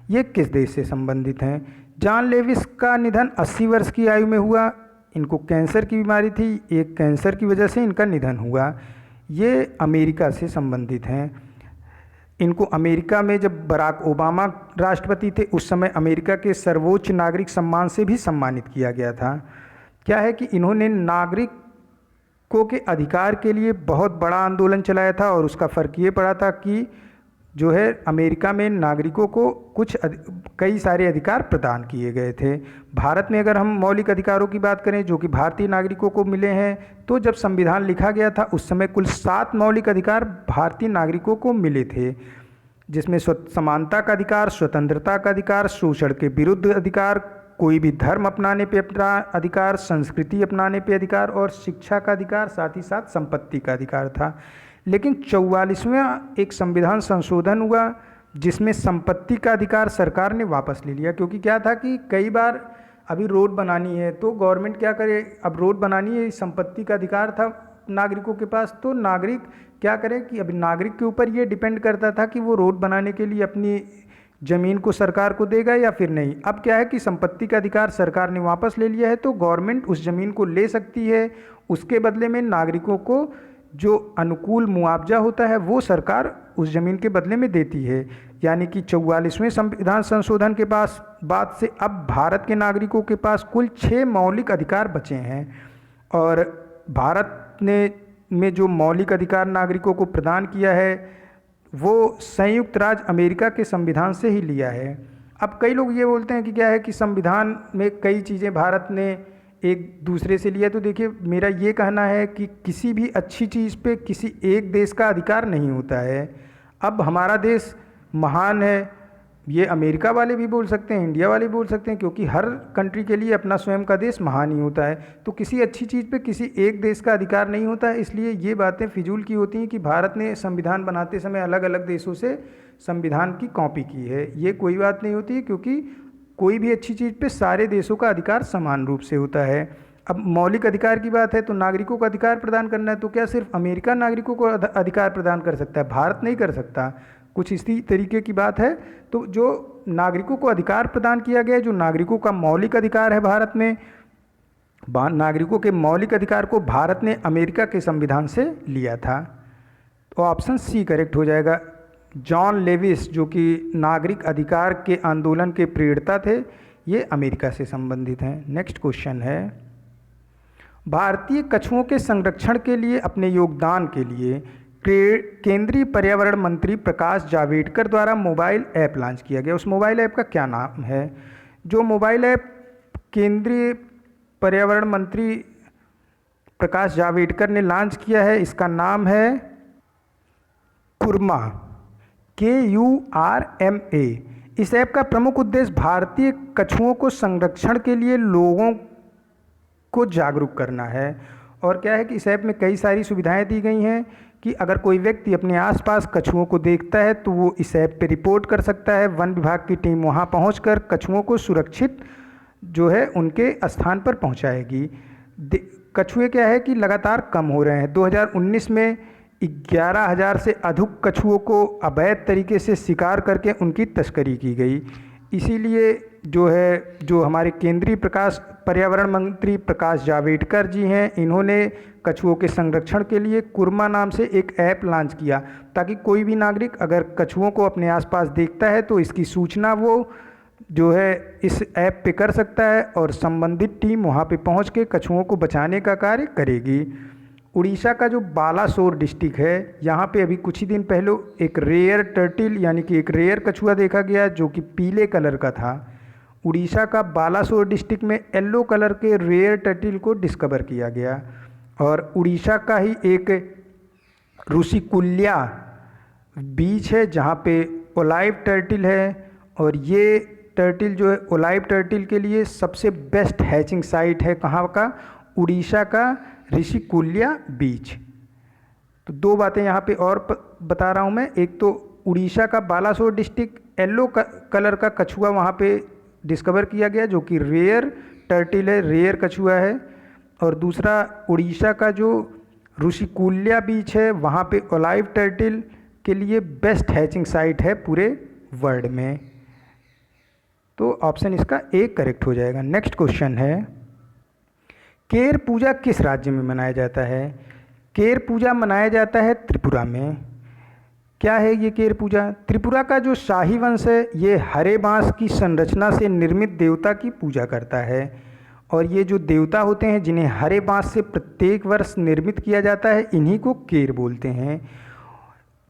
ये किस देश से संबंधित हैं? जॉन लेविस का निधन 80 वर्ष की आयु में हुआ। इनको कैंसर की बीमारी थी, एक कैंसर की वजह से इनका निधन हुआ। ये अमेरिका से संबंधित हैं। इनको अमेरिका में जब बराक ओबामा राष्ट्रपति थे उस समय अमेरिका के सर्वोच्च नागरिक सम्मान से भी सम्मानित किया गया था। क्या है कि इन्होंने नागरिकों के अधिकार के लिए बहुत बड़ा आंदोलन चलाया था, और उसका फ़र्क ये पड़ा था कि जो है अमेरिका में नागरिकों को कई सारे अधिकार प्रदान किए गए थे। भारत में अगर हम मौलिक अधिकारों की बात करें जो कि भारतीय नागरिकों को मिले हैं, तो जब संविधान लिखा गया था उस समय कुल 7 मौलिक अधिकार भारतीय नागरिकों को मिले थे, जिसमें समानता का अधिकार, स्वतंत्रता का अधिकार, शोषण के विरुद्ध अधिकार, कोई भी धर्म अपनाने पे अपना अधिकार, संस्कृति अपनाने पे अधिकार और शिक्षा का अधिकार, साथ ही साथ संपत्ति का अधिकार था। लेकिन 44वां एक संविधान संशोधन हुआ जिसमें संपत्ति का अधिकार सरकार ने वापस ले लिया, क्योंकि क्या था कि कई बार अभी रोड बनानी है तो गवर्नमेंट क्या करे, अब रोड बनानी है, संपत्ति का अधिकार था नागरिकों के पास, तो नागरिक क्या करें कि अभी नागरिक के ऊपर ये डिपेंड करता था कि वो रोड बनाने के लिए अपनी ज़मीन को सरकार को देगा या फिर नहीं। अब क्या है कि संपत्ति का अधिकार सरकार ने वापस ले लिया है, तो गवर्नमेंट उस ज़मीन को ले सकती है, उसके बदले में नागरिकों को जो अनुकूल मुआवजा होता है वो सरकार उस ज़मीन के बदले में देती है। यानी कि 44वें संविधान संशोधन के बाद से अब भारत के नागरिकों के पास कुल 6 मौलिक अधिकार बचे हैं, और भारत में जो मौलिक अधिकार नागरिकों को प्रदान किया है वो संयुक्त राज्य अमेरिका के संविधान से ही लिया है। अब कई लोग ये बोलते हैं कि क्या है कि संविधान में कई चीज़ें भारत ने एक दूसरे से लिया, तो देखिए मेरा ये कहना है कि किसी भी अच्छी चीज़ पे किसी एक देश का अधिकार नहीं होता है। अब हमारा देश महान है, ये अमेरिका वाले भी बोल सकते हैं, इंडिया वाले भी बोल सकते हैं, क्योंकि हर कंट्री के लिए अपना स्वयं का देश महान ही होता है। तो किसी अच्छी चीज़ पे किसी एक देश का अधिकार नहीं होता है, इसलिए ये बातें फिजूल की होती हैं कि भारत ने संविधान बनाते समय अलग अलग देशों से संविधान की कॉपी की है। ये कोई बात नहीं होती है, क्योंकि कोई भी अच्छी चीज़ पे सारे देशों का अधिकार समान रूप से होता है। अब मौलिक अधिकार की बात है तो नागरिकों को अधिकार प्रदान करना है, तो क्या सिर्फ अमेरिका नागरिकों को अधिकार प्रदान कर सकता है, भारत नहीं कर सकता? कुछ इसी तरीके की बात है। तो जो नागरिकों को अधिकार प्रदान किया गया है, जो नागरिकों का मौलिक अधिकार है भारत में, नागरिकों के मौलिक अधिकार को भारत ने अमेरिका के संविधान से लिया था। तो ऑप्शन सी करेक्ट हो जाएगा। जॉन लेविस जो कि नागरिक अधिकार के आंदोलन के प्रेरता थे, ये अमेरिका से संबंधित हैं। नेक्स्ट क्वेश्चन है, भारतीय कछुओं के संरक्षण के लिए अपने योगदान के लिए केंद्रीय पर्यावरण मंत्री प्रकाश जावड़ेकर द्वारा मोबाइल ऐप लॉन्च किया गया। उस मोबाइल ऐप का क्या नाम है? जो मोबाइल ऐप केंद्रीय पर्यावरण मंत्री प्रकाश जावड़ेकर ने लॉन्च किया है, इसका नाम है कुरमा, KURMA। इस ऐप का प्रमुख उद्देश्य भारतीय कछुओं को संरक्षण के लिए लोगों को जागरूक करना है। और क्या है कि इस ऐप में कई सारी सुविधाएं दी गई हैं कि अगर कोई व्यक्ति अपने आसपास कछुओं को देखता है तो वो इस ऐप पे रिपोर्ट कर सकता है। वन विभाग की टीम वहाँ पहुंचकर कछुओं को सुरक्षित जो है उनके स्थान पर पहुंचाएगी। कछुए क्या है कि लगातार कम हो रहे हैं। 2019 में 11,000 से अधिक कछुओं को अवैध तरीके से शिकार करके उनकी तस्करी की गई। इसीलिए जो हमारे केंद्रीय पर्यावरण मंत्री प्रकाश जावड़ेकर जी हैं, इन्होंने कछुओं के संरक्षण के लिए कुरमा नाम से एक ऐप लॉन्च किया, ताकि कोई भी नागरिक अगर कछुओं को अपने आसपास देखता है तो इसकी सूचना वो जो है इस ऐप पे कर सकता है और संबंधित टीम वहाँ पे पहुँच के कछुओं को बचाने का कार्य करेगी। उड़ीसा का जो बालासोर डिस्ट्रिक्ट है, यहाँ पे अभी कुछ ही दिन पहले एक रेयर टर्टिल यानी कि एक रेयर कछुआ देखा गया जो कि पीले कलर का था। उड़ीसा का बालासोर डिस्ट्रिक्ट में येलो कलर के रेयर टर्टिल को डिस्कवर किया गया। और उड़ीसा का ही एक ऋषिकुल्या बीच है जहाँ पे ओलाइव टर्टिल है, और ये टर्टिल जो है ओलाइव टर्टिल के लिए सबसे बेस्ट हैचिंग साइट है। कहाँ का? उड़ीसा का ऋषिकुल्या बीच। तो दो बातें यहाँ पे और बता रहा हूँ मैं। एक तो उड़ीसा का बालासोर डिस्ट्रिक्ट येलो कलर का कछुआ वहाँ पे डिस्कवर किया गया जो कि रेयर टर्टिल है, रेयर कछुआ है। और दूसरा उड़ीसा का जो ऋषिकुल्या बीच है वहाँ पे ओलाइव टर्टिल के लिए बेस्ट हैचिंग साइट है पूरे वर्ल्ड में। तो ऑप्शन इसका ए करेक्ट हो जाएगा। नेक्स्ट क्वेश्चन है, केर पूजा किस राज्य में मनाया जाता है? केर पूजा मनाया जाता है त्रिपुरा में। क्या है ये केर पूजा? त्रिपुरा का जो शाही वंश है ये हरे बांस की संरचना से निर्मित देवता की पूजा करता है। और ये जो देवता होते हैं जिन्हें हरे बांस से प्रत्येक वर्ष निर्मित किया जाता है, इन्हीं को केर बोलते हैं।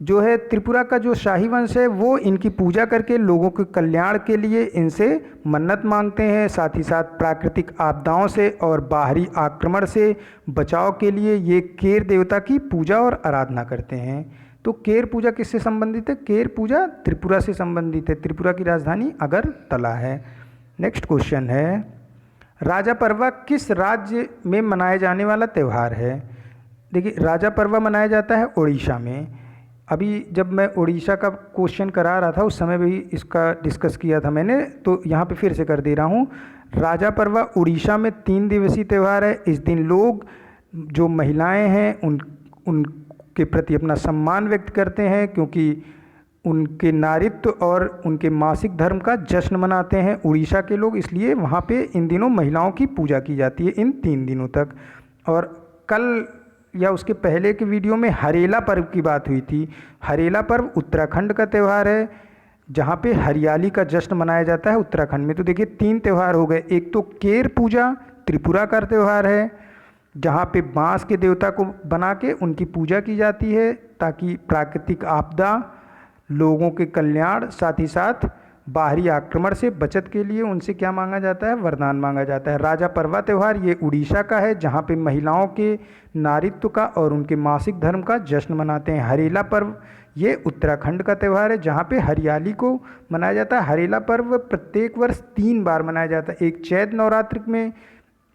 जो है त्रिपुरा का जो शाही वंश है वो इनकी पूजा करके लोगों के कल्याण के लिए इनसे मन्नत मांगते हैं। साथ ही साथ प्राकृतिक आपदाओं से और बाहरी आक्रमण से बचाव के लिए ये केर देवता की पूजा और आराधना करते हैं। तो केर पूजा किससे संबंधित है? केर पूजा त्रिपुरा से संबंधित है। त्रिपुरा की राजधानी अगरतला है। नेक्स्ट क्वेश्चन है, राजा परवा किस राज्य में मनाया जाने वाला त्यौहार है? देखिए, राजा परवा मनाया जाता है उड़ीसा में। अभी जब मैं उड़ीसा का क्वेश्चन करा रहा था उस समय भी इसका डिस्कस किया था मैंने, तो यहाँ पे फिर से कर दे रहा हूँ। राजा परवा उड़ीसा में 3 दिवसीय त्यौहार है। इस दिन लोग जो महिलाएं हैं उनके प्रति अपना सम्मान व्यक्त करते हैं, क्योंकि उनके नारित्व और उनके मासिक धर्म का जश्न मनाते हैं उड़ीसा के लोग। इसलिए वहाँ पे इन दिनों महिलाओं की पूजा की जाती है इन 3 दिनों तक। और कल या उसके पहले के वीडियो में हरेला पर्व की बात हुई थी। हरेला पर्व उत्तराखंड का त्यौहार है जहाँ पे हरियाली का जश्न मनाया जाता है उत्तराखंड में। तो देखिए 3 त्यौहार हो गए। एक तो केर पूजा त्रिपुरा का त्यौहार है जहाँ पे बांस के देवता को बना के उनकी पूजा की जाती है ताकि प्राकृतिक आपदा, लोगों के कल्याण, साथ ही साथ बाहरी आक्रमण से बचत के लिए उनसे क्या मांगा जाता है? वरदान मांगा जाता है। राजा परवा त्यौहार ये उड़ीसा का है जहाँ पे महिलाओं के नारित्व का और उनके मासिक धर्म का जश्न मनाते हैं। हरेला पर्व ये उत्तराखंड का त्यौहार है जहाँ पे हरियाली को मनाया जाता है। हरेला पर्व प्रत्येक वर्ष 3 बार मनाया जाता है। एक चैत नवरात्र में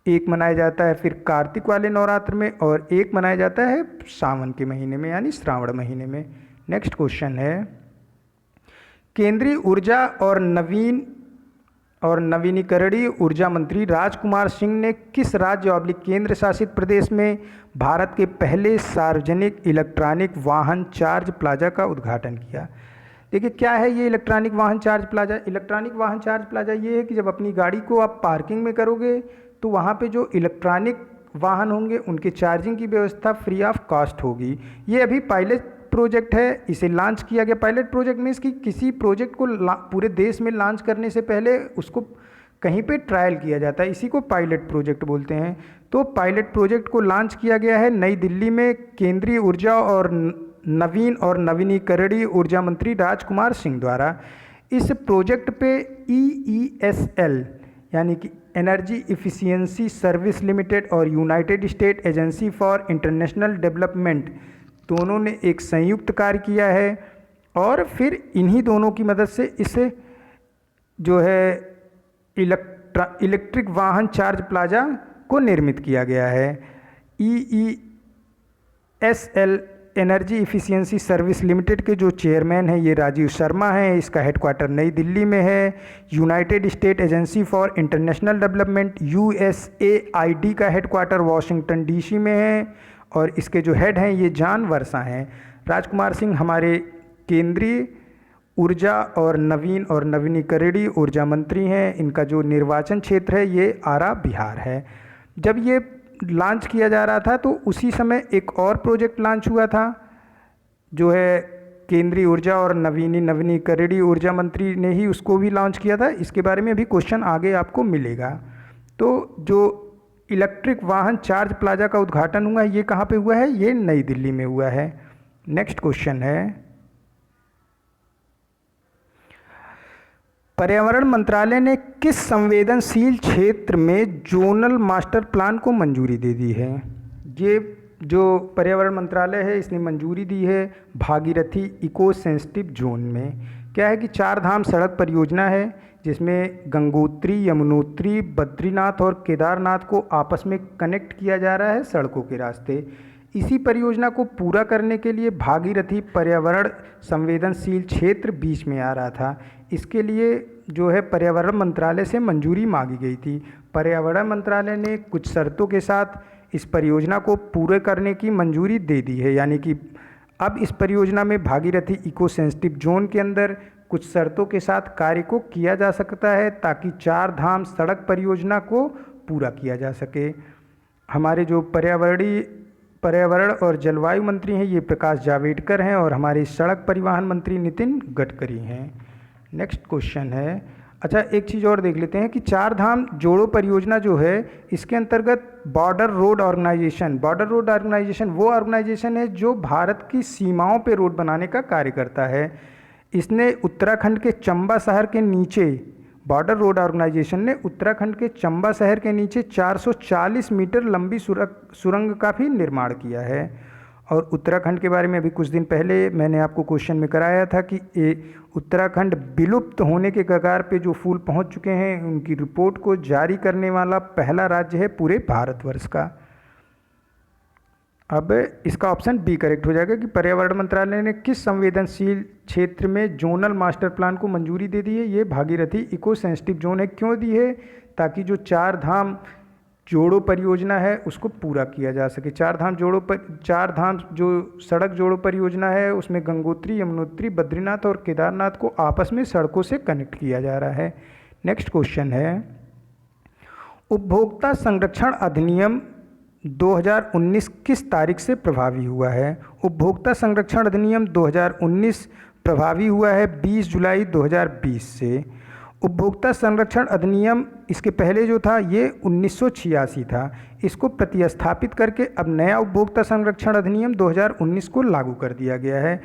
एक मनाया जाता है, फिर कार्तिक वाले नवरात्र में, और एक मनाया जाता है सावन के महीने में यानी श्रावण महीने में। नेक्स्ट क्वेश्चन है, केंद्रीय ऊर्जा और नवीनीकरणीय ऊर्जा मंत्री राजकुमार सिंह ने किस राज्य और केंद्र शासित प्रदेश में भारत के पहले सार्वजनिक इलेक्ट्रॉनिक वाहन चार्ज प्लाजा का उद्घाटन किया? देखिए, क्या है ये इलेक्ट्रॉनिक वाहन चार्ज प्लाजा? इलेक्ट्रॉनिक वाहन चार्ज प्लाजा ये है कि जब अपनी गाड़ी को आप पार्किंग में करोगे तो वहाँ पे जो इलेक्ट्रॉनिक वाहन होंगे उनके चार्जिंग की व्यवस्था फ्री ऑफ कॉस्ट होगी। ये अभी पायलट प्रोजेक्ट है, इसे लॉन्च किया गया। पायलट प्रोजेक्ट मीन्स कि किसी प्रोजेक्ट को पूरे देश में लॉन्च करने से पहले उसको कहीं पे ट्रायल किया जाता है, इसी को पायलट प्रोजेक्ट बोलते हैं। तो पायलट प्रोजेक्ट को लॉन्च किया गया है नई दिल्ली में केंद्रीय ऊर्जा और नवीन और नवीनीकरणीय ऊर्जा मंत्री राजकुमार सिंह द्वारा। इस प्रोजेक्ट पे EESL यानी कि एनर्जी इफ़िशियंसी सर्विस लिमिटेड और United state agency for international development दोनों ने एक संयुक्त कार्य किया है और फिर इन्हीं दोनों की मदद से इसे जो है इलेक्ट्रिक वाहन चार्ज प्लाजा को निर्मित किया गया है। EESL energy efficiency service limited के जो चेयरमैन हैं ये राजीव शर्मा हैं। इसका हेडक्वार्टर नई दिल्ली में है। United state agency for international development USAID का हेडक्वार्टर वॉशिंगटन DC में है और इसके जो हेड हैं ये जॉन वर्सा हैं। राजकुमार सिंह हमारे केंद्रीय ऊर्जा और नवीन और नवीनीकरणीय ऊर्जा मंत्री हैं। इनका जो निर्वाचन क्षेत्र है ये आरा बिहार है। जब ये लॉन्च किया जा रहा था तो उसी समय एक और प्रोजेक्ट लॉन्च हुआ था जो है केंद्रीय ऊर्जा और नवीनीकरणीय ऊर्जा मंत्री ने ही उसको भी लॉन्च किया था। इसके बारे में अभी क्वेश्चन आगे आपको मिलेगा। तो जो इलेक्ट्रिक वाहन चार्ज प्लाजा का उद्घाटन हुआ है ये कहाँ पे हुआ है? ये नई दिल्ली में हुआ है। नेक्स्ट क्वेश्चन है, पर्यावरण मंत्रालय ने किस संवेदनशील क्षेत्र में जोनल मास्टर प्लान को मंजूरी दे दी है? ये जो पर्यावरण मंत्रालय है इसने मंजूरी दी है भागीरथी इको सेंसिटिव जोन में। क्या है कि 4 धाम सड़क परियोजना है जिसमें गंगोत्री, यमुनोत्री, बद्रीनाथ और केदारनाथ को आपस में कनेक्ट किया जा रहा है सड़कों के रास्ते। इसी परियोजना को पूरा करने के लिए भागीरथी पर्यावरण संवेदनशील क्षेत्र बीच में आ रहा था। इसके लिए जो है पर्यावरण मंत्रालय से मंजूरी मांगी गई थी। पर्यावरण मंत्रालय ने कुछ शर्तों के साथ इस परियोजना को पूरे करने की मंजूरी दे दी है। यानी कि अब इस परियोजना में भागीरथी इको सेंसिटिव जोन के अंदर कुछ शर्तों के साथ कार्य को किया जा सकता है ताकि 4 धाम सड़क परियोजना को पूरा किया जा सके। हमारे जो पर्यावरण और जलवायु मंत्री हैं ये प्रकाश जावड़ेकर हैं और हमारे सड़क परिवहन मंत्री नितिन गडकरी हैं। नेक्स्ट क्वेश्चन है, अच्छा एक चीज़ और देख लेते हैं कि 4 धाम जोड़ो परियोजना जो है इसके अंतर्गत बॉर्डर रोड ऑर्गेनाइजेशन वो ऑर्गेनाइजेशन है जो भारत की सीमाओं पे रोड बनाने का कार्य करता है। इसने उत्तराखंड के चंबा शहर के नीचे बॉर्डर रोड ऑर्गेनाइजेशन ने उत्तराखंड के चंबा शहर के नीचे 440 मीटर लंबी सुरंग का भी निर्माण किया है। और उत्तराखंड के बारे में अभी कुछ दिन पहले मैंने आपको क्वेश्चन में कराया था कि उत्तराखंड विलुप्त होने के कगार पे जो फूल पहुंच चुके हैं उनकी रिपोर्ट को जारी करने वाला पहला राज्य है पूरे भारतवर्ष का। अब इसका ऑप्शन बी करेक्ट हो जाएगा कि पर्यावरण मंत्रालय ने किस संवेदनशील क्षेत्र में जोनल मास्टर प्लान को मंजूरी दे दी है? ये भागीरथी इको सेंसिटिव जोन है। क्यों दी है? ताकि जो 4 धाम जोड़ो परियोजना है उसको पूरा किया जा सके। 4 धाम जो सड़क जोड़ो परियोजना है उसमें गंगोत्री, यमुनोत्री, बद्रीनाथ और केदारनाथ को आपस में सड़कों से कनेक्ट किया जा रहा है। नेक्स्ट क्वेश्चन है, उपभोक्ता संरक्षण अधिनियम 2019 किस तारीख से प्रभावी हुआ है? उपभोक्ता संरक्षण अधिनियम 2019 प्रभावी हुआ है 20 जुलाई 2020 से। उपभोक्ता संरक्षण अधिनियम इसके पहले जो था ये 1986 था। इसको प्रतिस्थापित करके अब नया उपभोक्ता संरक्षण अधिनियम 2019 को लागू कर दिया गया है।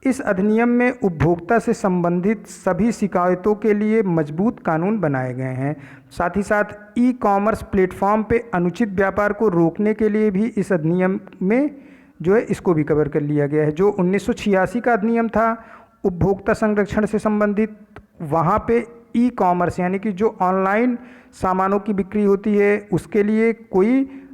इस अधिनियम में उपभोक्ता से संबंधित सभी शिकायतों के लिए मजबूत कानून बनाए गए हैं। साथ ही साथ ई-कॉमर्स प्लेटफॉर्म पे अनुचित व्यापार को रोकने के लिए भी इस अधिनियम में जो है इसको भी कवर कर लिया गया है। जो 1986 का अधिनियम था उपभोक्ता संरक्षण से संबंधित, वहाँ पे ई-कॉमर्स यानी कि जो ऑनलाइन सामानों की बिक्री होती है उसके लिए कोई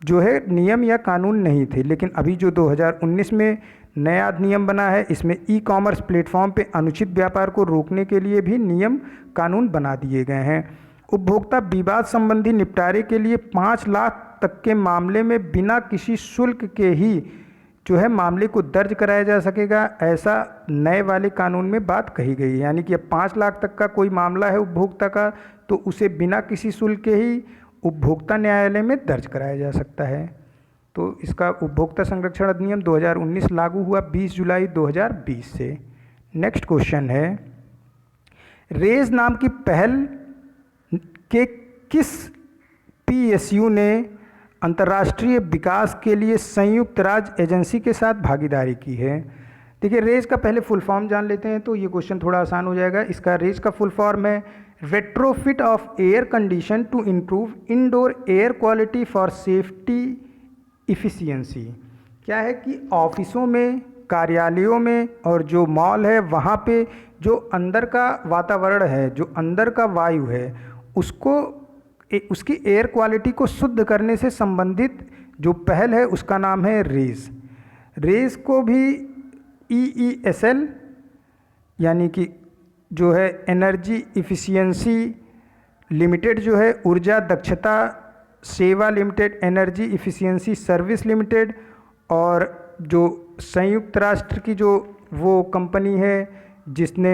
जो है नियम या कानून नहीं थे। लेकिन अभी जो 2019 में नया नियम बना है इसमें ई-कॉमर्स प्लेटफॉर्म पे अनुचित व्यापार को रोकने के लिए भी नियम कानून बना दिए गए हैं। उपभोक्ता विवाद संबंधी निपटारे के लिए 5 लाख तक के मामले में बिना किसी शुल्क के ही जो है मामले को दर्ज कराया जा सकेगा, ऐसा नए वाले कानून में बात कही गई है। यानी कि अब 5 लाख तक का कोई मामला है उपभोक्ता का तो उसे बिना किसी शुल्क के ही उपभोक्ता न्यायालय में दर्ज कराया जा सकता है। तो इसका उपभोक्ता संरक्षण अधिनियम 2019 लागू हुआ 20 जुलाई 2020 से। नेक्स्ट क्वेश्चन है, रेज नाम की पहल के किस पीएसयू ने अंतर्राष्ट्रीय विकास के लिए संयुक्त राज्य एजेंसी के साथ भागीदारी की है? देखिए, रेज का पहले फुल फॉर्म जान लेते हैं तो ये क्वेश्चन थोड़ा आसान हो जाएगा। इसका रेज का फुल फॉर्म है retrofit of air condition to improve indoor air quality for safety efficiency. क्या है कि ऑफिसों में, कार्यालयों में और जो मॉल है वहाँ पे जो अंदर का वातावरण है, जो अंदर का वायु है, उसको उसकी एयर क्वालिटी को शुद्ध करने से संबंधित जो पहल है उसका नाम है रेज। रेज को भी EESL यानी कि जो है एनर्जी इफ़िशियंसी लिमिटेड, जो है ऊर्जा दक्षता सेवा limited, energy efficiency service limited, और जो संयुक्त राष्ट्र की जो वो कंपनी है जिसने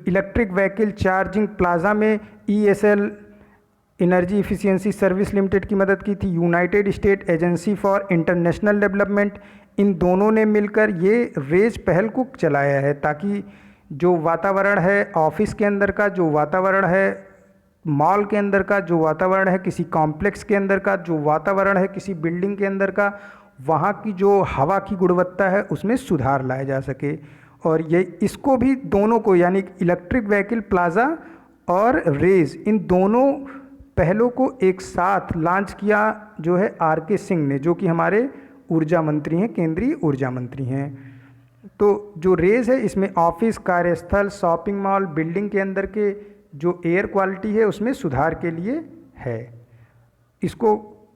इलेक्ट्रिक व्हीकल चार्जिंग प्लाजा में ESL energy efficiency service limited की मदद की थी, united state agency for international development, इन दोनों ने मिलकर ये रेज पहल को चलाया है ताकि जो वातावरण है ऑफिस के अंदर का, जो वातावरण है मॉल के अंदर का, जो वातावरण है किसी कॉम्प्लेक्स के अंदर का, जो वातावरण है किसी बिल्डिंग के अंदर का, वहाँ की जो हवा की गुणवत्ता है उसमें सुधार लाया जा सके। और ये इसको भी दोनों को यानी इलेक्ट्रिक व्हीकल प्लाजा और रेज, इन दोनों पहलों को एक साथ लॉन्च किया जो है RK सिंह ने, जो कि हमारे ऊर्जा मंत्री हैं, केंद्रीय ऊर्जा मंत्री हैं। तो जो रेज है इसमें ऑफिस, कार्यस्थल, शॉपिंग मॉल, बिल्डिंग के अंदर के जो एयर क्वालिटी है उसमें सुधार के लिए है। इसको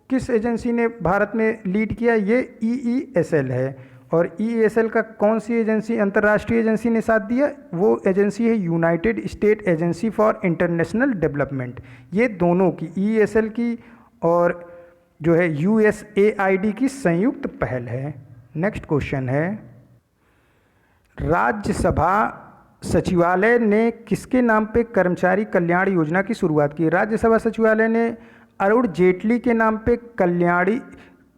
किस एजेंसी ने भारत में लीड किया? ये EESL है। और EESL का कौन सी एजेंसी, अंतर्राष्ट्रीय एजेंसी ने साथ दिया? वो एजेंसी है United state agency for international development. ये दोनों की, EESL की और जो है USAID की संयुक्त पहल है। नेक्स्ट क्वेश्चन है, राज्यसभा सचिवालय ने किसके नाम पे कर्मचारी कल्याण योजना की शुरुआत की? राज्यसभा सचिवालय ने अरुण जेटली के नाम पे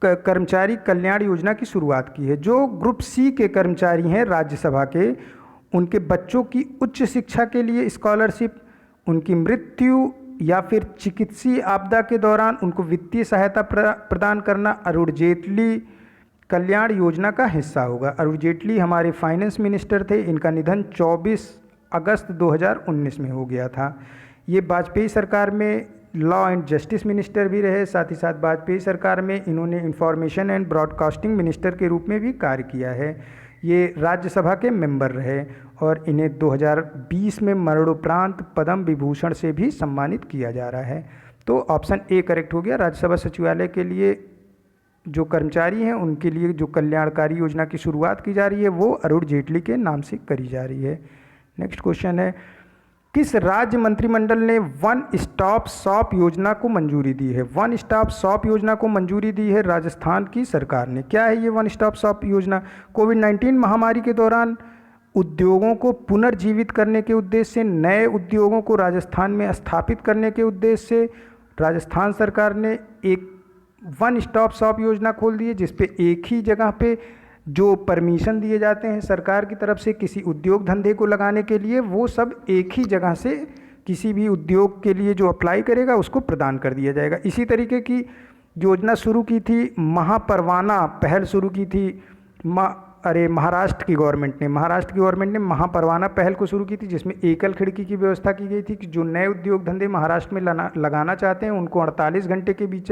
कर्मचारी कल्याण योजना की शुरुआत की है। जो ग्रुप C के कर्मचारी हैं राज्यसभा के, उनके बच्चों की उच्च शिक्षा के लिए स्कॉलरशिप, उनकी मृत्यु या फिर चिकित्सीय आपदा के दौरान उनको वित्तीय सहायता प्रदान करना अरुण जेटली कल्याण योजना का हिस्सा होगा। अरुण जेटली हमारे फाइनेंस मिनिस्टर थे, इनका निधन 24 अगस्त 2019 में हो गया था। ये वाजपेयी सरकार में लॉ एंड जस्टिस मिनिस्टर भी रहे, साथ ही साथ वाजपेयी सरकार में इन्होंने इंफॉर्मेशन एंड ब्रॉडकास्टिंग मिनिस्टर के रूप में भी कार्य किया है। ये राज्यसभा के मेंबर रहे और इन्हें 2020 में मरणोपरांत पद्म विभूषण से भी सम्मानित किया जा रहा है। तो ऑप्शन A करेक्ट हो गया। राज्यसभा सचिवालय के लिए जो कर्मचारी हैं उनके लिए जो कल्याणकारी योजना की शुरुआत की जा रही है वो अरुण जेटली के नाम से करी जा रही है। नेक्स्ट क्वेश्चन है, किस राज्य मंत्रिमंडल ने वन स्टॉप शॉप योजना को मंजूरी दी है? वन स्टॉप शॉप योजना को मंजूरी दी है राजस्थान की सरकार ने। क्या है ये वन स्टॉप शॉप योजना? कोविड-19 महामारी के दौरान उद्योगों को पुनर्जीवित करने के उद्देश्य से, नए उद्योगों को राजस्थान में स्थापित करने के उद्देश्य से राजस्थान सरकार ने एक वन स्टॉप शॉप योजना खोल दी है, जिसपे एक ही जगह पे जो परमिशन दिए जाते हैं सरकार की तरफ से किसी उद्योग धंधे को लगाने के लिए, वो सब एक ही जगह से किसी भी उद्योग के लिए जो अप्लाई करेगा उसको प्रदान कर दिया जाएगा। इसी तरीके की योजना शुरू की थी, महापरवाना पहल शुरू की थी महाराष्ट्र की गवर्नमेंट ने महापरवाना पहल को शुरू की थी, जिसमें एकल खिड़की की व्यवस्था की गई थी कि जो नए उद्योग धंधे महाराष्ट्र में लगाना चाहते हैं उनको 48 घंटे के बीच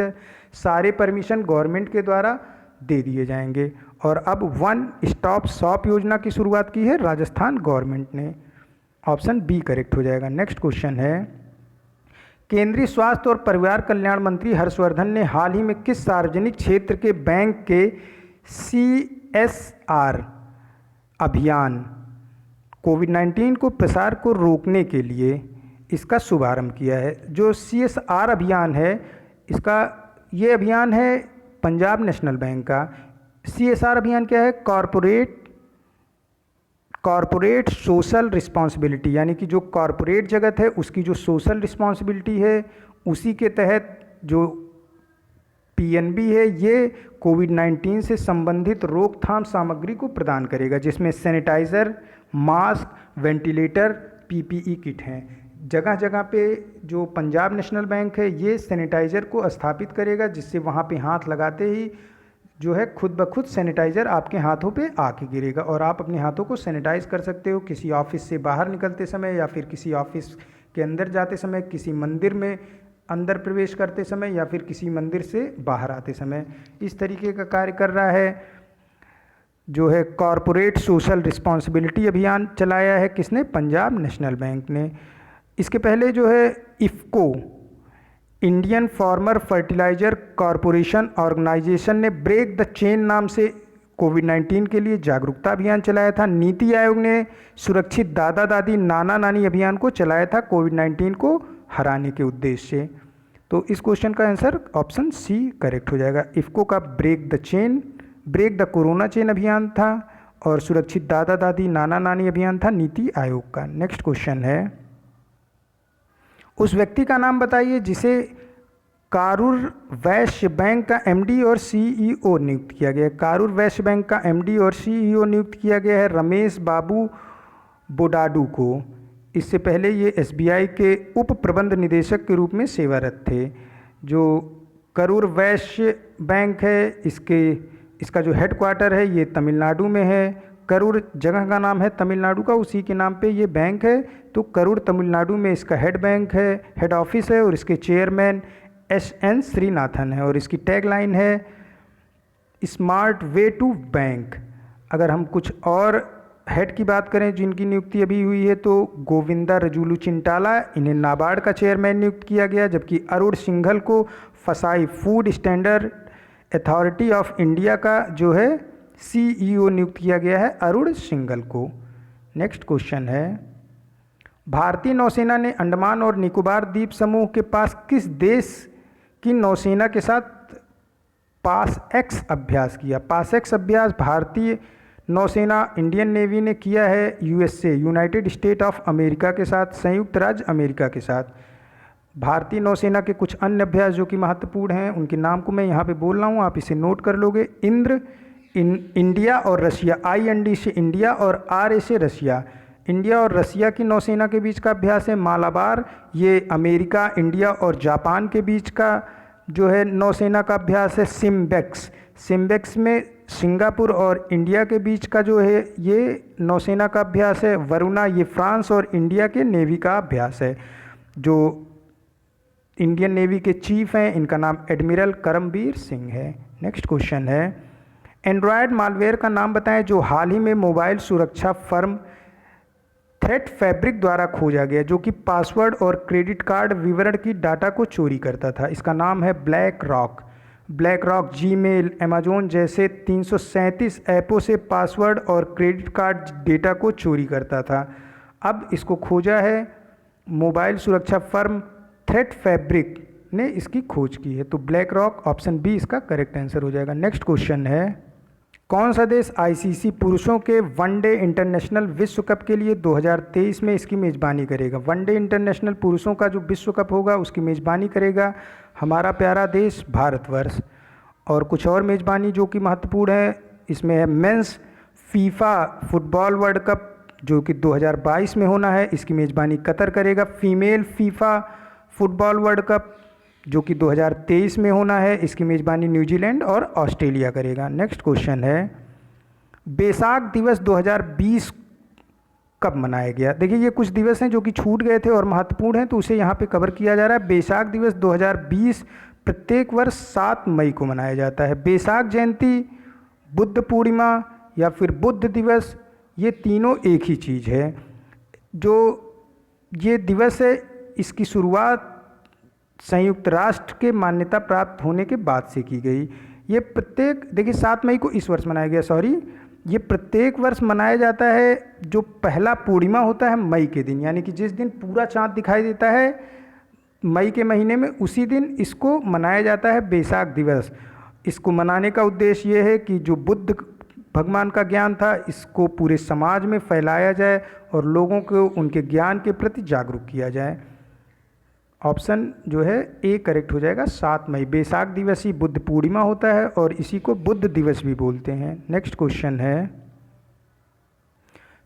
सारे परमिशन गवर्नमेंट के द्वारा दे दिए जाएंगे। और अब वन स्टॉप शॉप योजना की शुरुआत की है राजस्थान गवर्नमेंट ने। ऑप्शन B करेक्ट हो जाएगा। नेक्स्ट क्वेश्चन है, केंद्रीय स्वास्थ्य और परिवार कल्याण मंत्री हर्षवर्धन ने हाल ही में किस सार्वजनिक क्षेत्र के बैंक के CSR अभियान कोविड-19 को प्रसार को रोकने के लिए इसका शुभारंभ किया है? जो CSR अभियान है ये अभियान है पंजाब नेशनल बैंक का। CSR अभियान क्या है? कॉरपोरेट सोशल रिस्पॉन्सिबिलिटी, यानी कि जो कॉरपोरेट जगत है उसकी जो सोशल रिस्पॉन्सिबिलिटी है उसी के तहत जो PNB है ये कोविड-19 से संबंधित रोकथाम सामग्री को प्रदान करेगा, जिसमें sanitiser, mask, ventilator, PPE kit हैं। जगह जगह पे जो पंजाब नेशनल बैंक है ये सैनिटाइज़र को स्थापित करेगा, जिससे वहाँ पे हाथ लगाते ही जो है खुद ब खुद सैनिटाइज़र आपके हाथों पे आके गिरेगा और आप अपने हाथों को सैनिटाइज कर सकते हो किसी ऑफिस से बाहर निकलते समय या फिर किसी ऑफिस के अंदर जाते समय, किसी मंदिर में अंदर प्रवेश करते समय या फिर किसी मंदिर से बाहर आते समय। इस तरीके का कार्य कर रहा है जो है कॉरपोरेट सोशल रिस्पॉन्सिबिलिटी अभियान चलाया है किसने? पंजाब नेशनल बैंक ने। इसके पहले जो है IFFCO Indian farmer fertiliser corporation organisation ने ब्रेक द चेन नाम से कोविड-19 के लिए जागरूकता अभियान चलाया था। नीति आयोग ने सुरक्षित दादा दादी नाना नानी अभियान को चलाया था कोविड-19 को हराने के उद्देश्य से। तो इस क्वेश्चन का आंसर ऑप्शन सी करेक्ट हो जाएगा। इफ़को का ब्रेक द कोरोना चेन अभियान था और सुरक्षित दादा दादी नाना नानी अभियान था नीति आयोग का। नेक्स्ट क्वेश्चन है, उस व्यक्ति का नाम बताइए जिसे कारूर वैश्य बैंक का एमडी और सीईओ नियुक्त किया गया है। कारूर वैश्य बैंक का एमडी और सीईओ नियुक्त किया गया है रमेश बाबू बोडाडू को। इससे पहले ये एसबीआई के उप प्रबंध निदेशक के रूप में सेवारत थे। जो करूर वैश्य बैंक है इसका जो हेडक्वार्टर है ये तमिलनाडु में है। करूर जगह का नाम है तमिलनाडु का, उसी के नाम पे ये बैंक है। तो करूर तमिलनाडु में इसका हेड ऑफिस है और इसके चेयरमैन एसएन श्रीनाथन है और इसकी टैगलाइन है स्मार्ट वे टू बैंक। अगर हम कुछ और हेड की बात करें जिनकी नियुक्ति अभी हुई है तो गोविंदा रजुलू चिंटाला, इन्हें नाबार्ड का चेयरमैन नियुक्त किया गया, जबकि अरुण सिंघल को फसाई food standard authority of India का जो है सीईओ नियुक्त किया गया है अरुण सिंघल को। नेक्स्ट क्वेश्चन है, भारतीय नौसेना ने अंडमान और निकोबार द्वीप समूह के पास किस देश की नौसेना के साथ पासएक्स अभ्यास किया? पासएक्स अभ्यास भारतीय नौसेना इंडियन नेवी ने किया है USA United state of America के साथ, संयुक्त राज्य अमेरिका के साथ। भारतीय नौसेना के कुछ अन्य अभ्यास जो कि महत्वपूर्ण हैं उनके नाम को मैं यहाँ पे बोल रहा हूँ, आप इसे नोट कर लोगे। इंद्र इंडिया और रशिया, IND से इंडिया और RA से रशिया। इंडिया और रशिया की नौसेना के बीच का अभ्यास है मालाबार, ये अमेरिका, इंडिया और जापान के बीच का जो है नौसेना का अभ्यास है सिम्बेक्स। सिम्बेक्स में सिंगापुर और इंडिया के बीच का जो है ये नौसेना का अभ्यास है वरुणा, ये फ्रांस और इंडिया के नेवी का अभ्यास है। जो इंडियन नेवी के चीफ हैं इनका नाम एडमिरल करमबीर सिंह है। नेक्स्ट क्वेश्चन है, एंड्रॉयड मालवेयर का नाम बताएं जो हाल ही में मोबाइल सुरक्षा फर्म थ्रेट फैब्रिक द्वारा खोजा गया, जो कि पासवर्ड और क्रेडिट कार्ड विवरण की डाटा को चोरी करता था। इसका नाम है ब्लैक रॉक जीमेल, अमेजोन जैसे 337 ऐपों से पासवर्ड और क्रेडिट कार्ड डेटा को चोरी करता था। अब इसको खोजा है मोबाइल सुरक्षा फर्म थ्रेट फैब्रिक ने इसकी खोज की है। तो ब्लैक रॉक ऑप्शन बी इसका करेक्ट आंसर हो जाएगा। नेक्स्ट क्वेश्चन है, कौन सा देश ICC पुरुषों के वनडे इंटरनेशनल विश्व कप के लिए 2023 में इसकी मेज़बानी करेगा? वनडे इंटरनेशनल पुरुषों का जो विश्व कप होगा उसकी मेज़बानी करेगा हमारा प्यारा देश भारतवर्ष। और कुछ और मेज़बानी जो कि महत्वपूर्ण है इसमें है men's FIFA football world cup जो कि 2022 में होना है, इसकी मेज़बानी कतर करेगा। Female FIFA football world cup जो कि 2023 में होना है, इसकी मेज़बानी न्यूजीलैंड और ऑस्ट्रेलिया करेगा। नेक्स्ट क्वेश्चन है, बैसाख दिवस 2020 कब मनाया गया? देखिए ये कुछ दिवस हैं जो कि छूट गए थे और महत्वपूर्ण हैं तो उसे यहाँ पे कवर किया जा रहा है। बैसाख दिवस 2020 प्रत्येक वर्ष 7 मई को मनाया जाता है। बैसाख जयंती, बुद्ध पूर्णिमा या फिर बुद्ध दिवस, ये तीनों एक ही चीज़ है। जो ये दिवस है इसकी शुरुआत संयुक्त राष्ट्र के मान्यता प्राप्त होने के बाद से की गई। ये प्रत्येक देखिए 7 मई को इस वर्ष मनाया गया, ये प्रत्येक वर्ष मनाया जाता है। जो पहला पूर्णिमा होता है मई के दिन, यानी कि जिस दिन पूरा चाँद दिखाई देता है मई के महीने में, उसी दिन इसको मनाया जाता है बैसाख दिवस। इसको मनाने का उद्देश्य ये है कि जो बुद्ध भगवान का ज्ञान था इसको पूरे समाज में फैलाया जाए और लोगों को उनके ज्ञान के प्रति जागरूक किया जाए। ऑप्शन जो है ए करेक्ट हो जाएगा। 7 मई बैसाख दिवस ही बुद्ध पूर्णिमा होता है और इसी को बुद्ध दिवस भी बोलते हैं। नेक्स्ट क्वेश्चन है,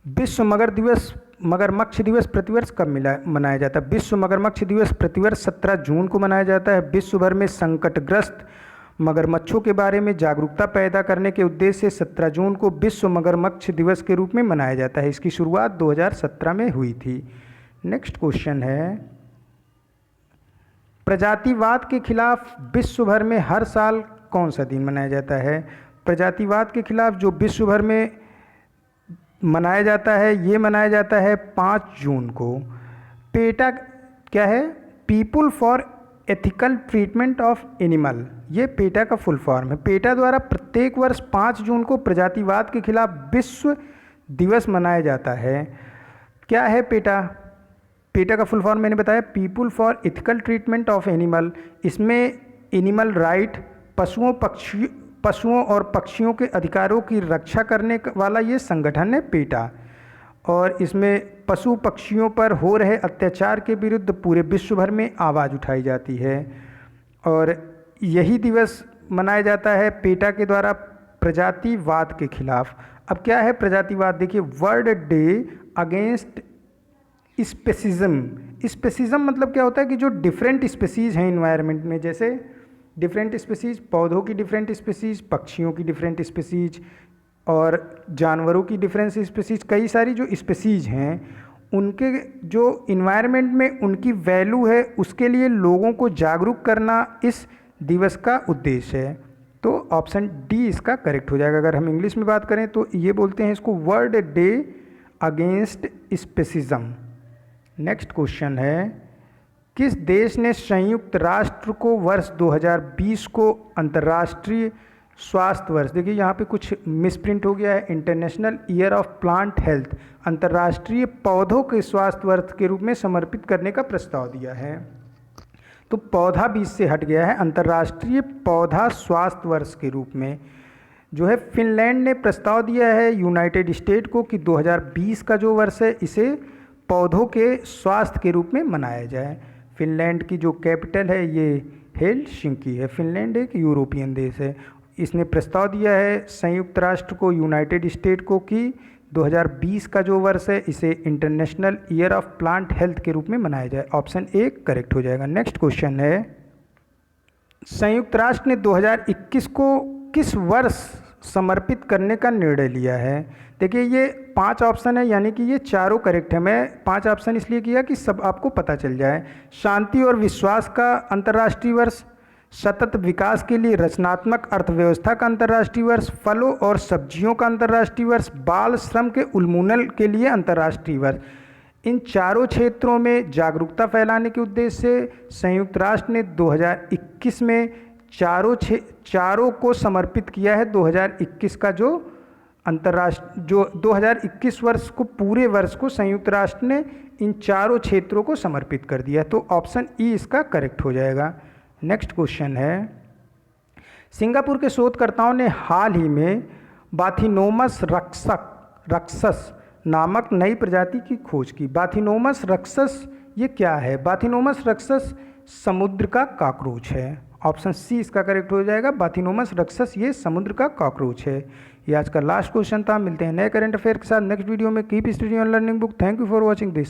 विश्व मगर दिवस मगरमच्छ दिवस प्रतिवर्ष कब मनाया जाता है? विश्व मगरमच्छ दिवस प्रतिवर्ष 17 जून को मनाया जाता है। विश्व भर में संकटग्रस्त मगरमच्छों के बारे में जागरूकता पैदा करने के उद्देश्य से 17 जून को विश्व मगरमच्छ दिवस के रूप में मनाया जाता है। इसकी शुरुआत 2017 में हुई थी। नेक्स्ट क्वेश्चन है, प्रजातिवाद के खिलाफ विश्व भर में हर साल कौन सा दिन मनाया जाता है? प्रजातिवाद के खिलाफ जो विश्व भर में मनाया जाता है, ये मनाया जाता है 5 जून को। पेटा क्या है? People for ethical treatment of animal, ये पेटा का फुल फॉर्म है। पेटा द्वारा प्रत्येक वर्ष 5 जून को प्रजातिवाद के खिलाफ विश्व दिवस मनाया जाता है। क्या है पेटा? पेटा का फुल फॉर्म मैंने बताया, people for ethical treatment of animal. इसमें एनिमल राइट, पशुओं और पक्षियों के अधिकारों की रक्षा करने वाला ये संगठन है पेटा। और इसमें पशु पक्षियों पर हो रहे अत्याचार के विरुद्ध पूरे विश्व भर में आवाज़ उठाई जाती है। और यही दिवस मनाया जाता है पेटा के द्वारा प्रजातिवाद के खिलाफ। अब क्या है प्रजातिवाद? देखिए, वर्ल्ड डे अगेंस्ट स्पेसिज्म। स्पेसिज्म मतलब क्या होता है कि जो डिफरेंट स्पेसीज़ हैं इन्वायरमेंट में, जैसे डिफरेंट स्पेसीज़, पौधों की डिफरेंट स्पेसीज़, पक्षियों की डिफरेंट स्पेसीज़ और जानवरों की डिफरेंट स्पेसीज़, कई सारी जो स्पेसीज़ हैं उनके जो इन्वायरमेंट में उनकी वैल्यू है, उसके लिए लोगों को जागरूक करना इस दिवस का उद्देश्य है। तो ऑप्शन डी इसका करेक्ट हो जाएगा। अगर हम इंग्लिश में बात करें तो ये बोलते हैं इसको world day against speciesism. Next question है, किस देश ने संयुक्त राष्ट्र को वर्ष 2020 को अंतर्राष्ट्रीय स्वास्थ्य वर्ष, देखिए यहाँ पे कुछ मिसप्रिंट हो गया है, international year of plant health, अंतर्राष्ट्रीय पौधों के स्वास्थ्य वर्ष के रूप में समर्पित करने का प्रस्ताव दिया है। तो पौधा बीच से हट गया है, अंतर्राष्ट्रीय पौधा स्वास्थ्य वर्ष के रूप में जो है फिनलैंड ने प्रस्ताव दिया है यूनाइटेड स्टेट को कि 2020 का जो वर्ष है इसे पौधों के स्वास्थ्य के रूप में मनाया जाए। फिनलैंड की जो कैपिटल है ये हेलसिंकी है। फिनलैंड एक यूरोपियन देश है। इसने प्रस्ताव दिया है संयुक्त राष्ट्र को, यूनाइटेड स्टेट को, कि 2020 का जो वर्ष है इसे international year of plant health के रूप में मनाया जाए। ऑप्शन ए करेक्ट हो जाएगा। नेक्स्ट क्वेश्चन है, संयुक्त राष्ट्र ने 2021 को किस वर्ष समर्पित करने का निर्णय लिया है? देखिए ये 5 ऑप्शन है, यानी कि ये चारों करेक्ट है। मैं 5 ऑप्शन इसलिए किया कि सब आपको पता चल जाए। शांति और विश्वास का अंतर्राष्ट्रीय वर्ष, सतत विकास के लिए रचनात्मक अर्थव्यवस्था का अंतर्राष्ट्रीय वर्ष, फलों और सब्जियों का अंतर्राष्ट्रीय वर्ष, बाल श्रम के उन्मूलन के लिए अंतर्राष्ट्रीय वर्ष। इन चारों क्षेत्रों में जागरूकता फैलाने के उद्देश्य से संयुक्त राष्ट्र ने 2021 में चारों को समर्पित किया है। 2021 का जो अंतर्राष्ट्रीय जो 2021 वर्ष को, पूरे वर्ष को संयुक्त राष्ट्र ने इन चारों क्षेत्रों को समर्पित कर दिया। तो ऑप्शन ई इसका करेक्ट हो जाएगा। नेक्स्ट क्वेश्चन है, सिंगापुर के शोधकर्ताओं ने हाल ही में बाथिनोमस रक्सस नामक नई प्रजाति की खोज की। बाथिनोमस रक्सस ये क्या है? बाथिनोमस रक्सस समुद्र का कॉकरोच है। ऑप्शन सी इसका करेक्ट हो जाएगा। बाथिनोमस रक्सस ये समुद्र का कॉकरोच है। ये आज का लास्ट क्वेश्चन था। मिलते हैं नए करंट अफेयर के साथ नेक्स्ट वीडियो में। Keep study on learning book. Thank you for watching this.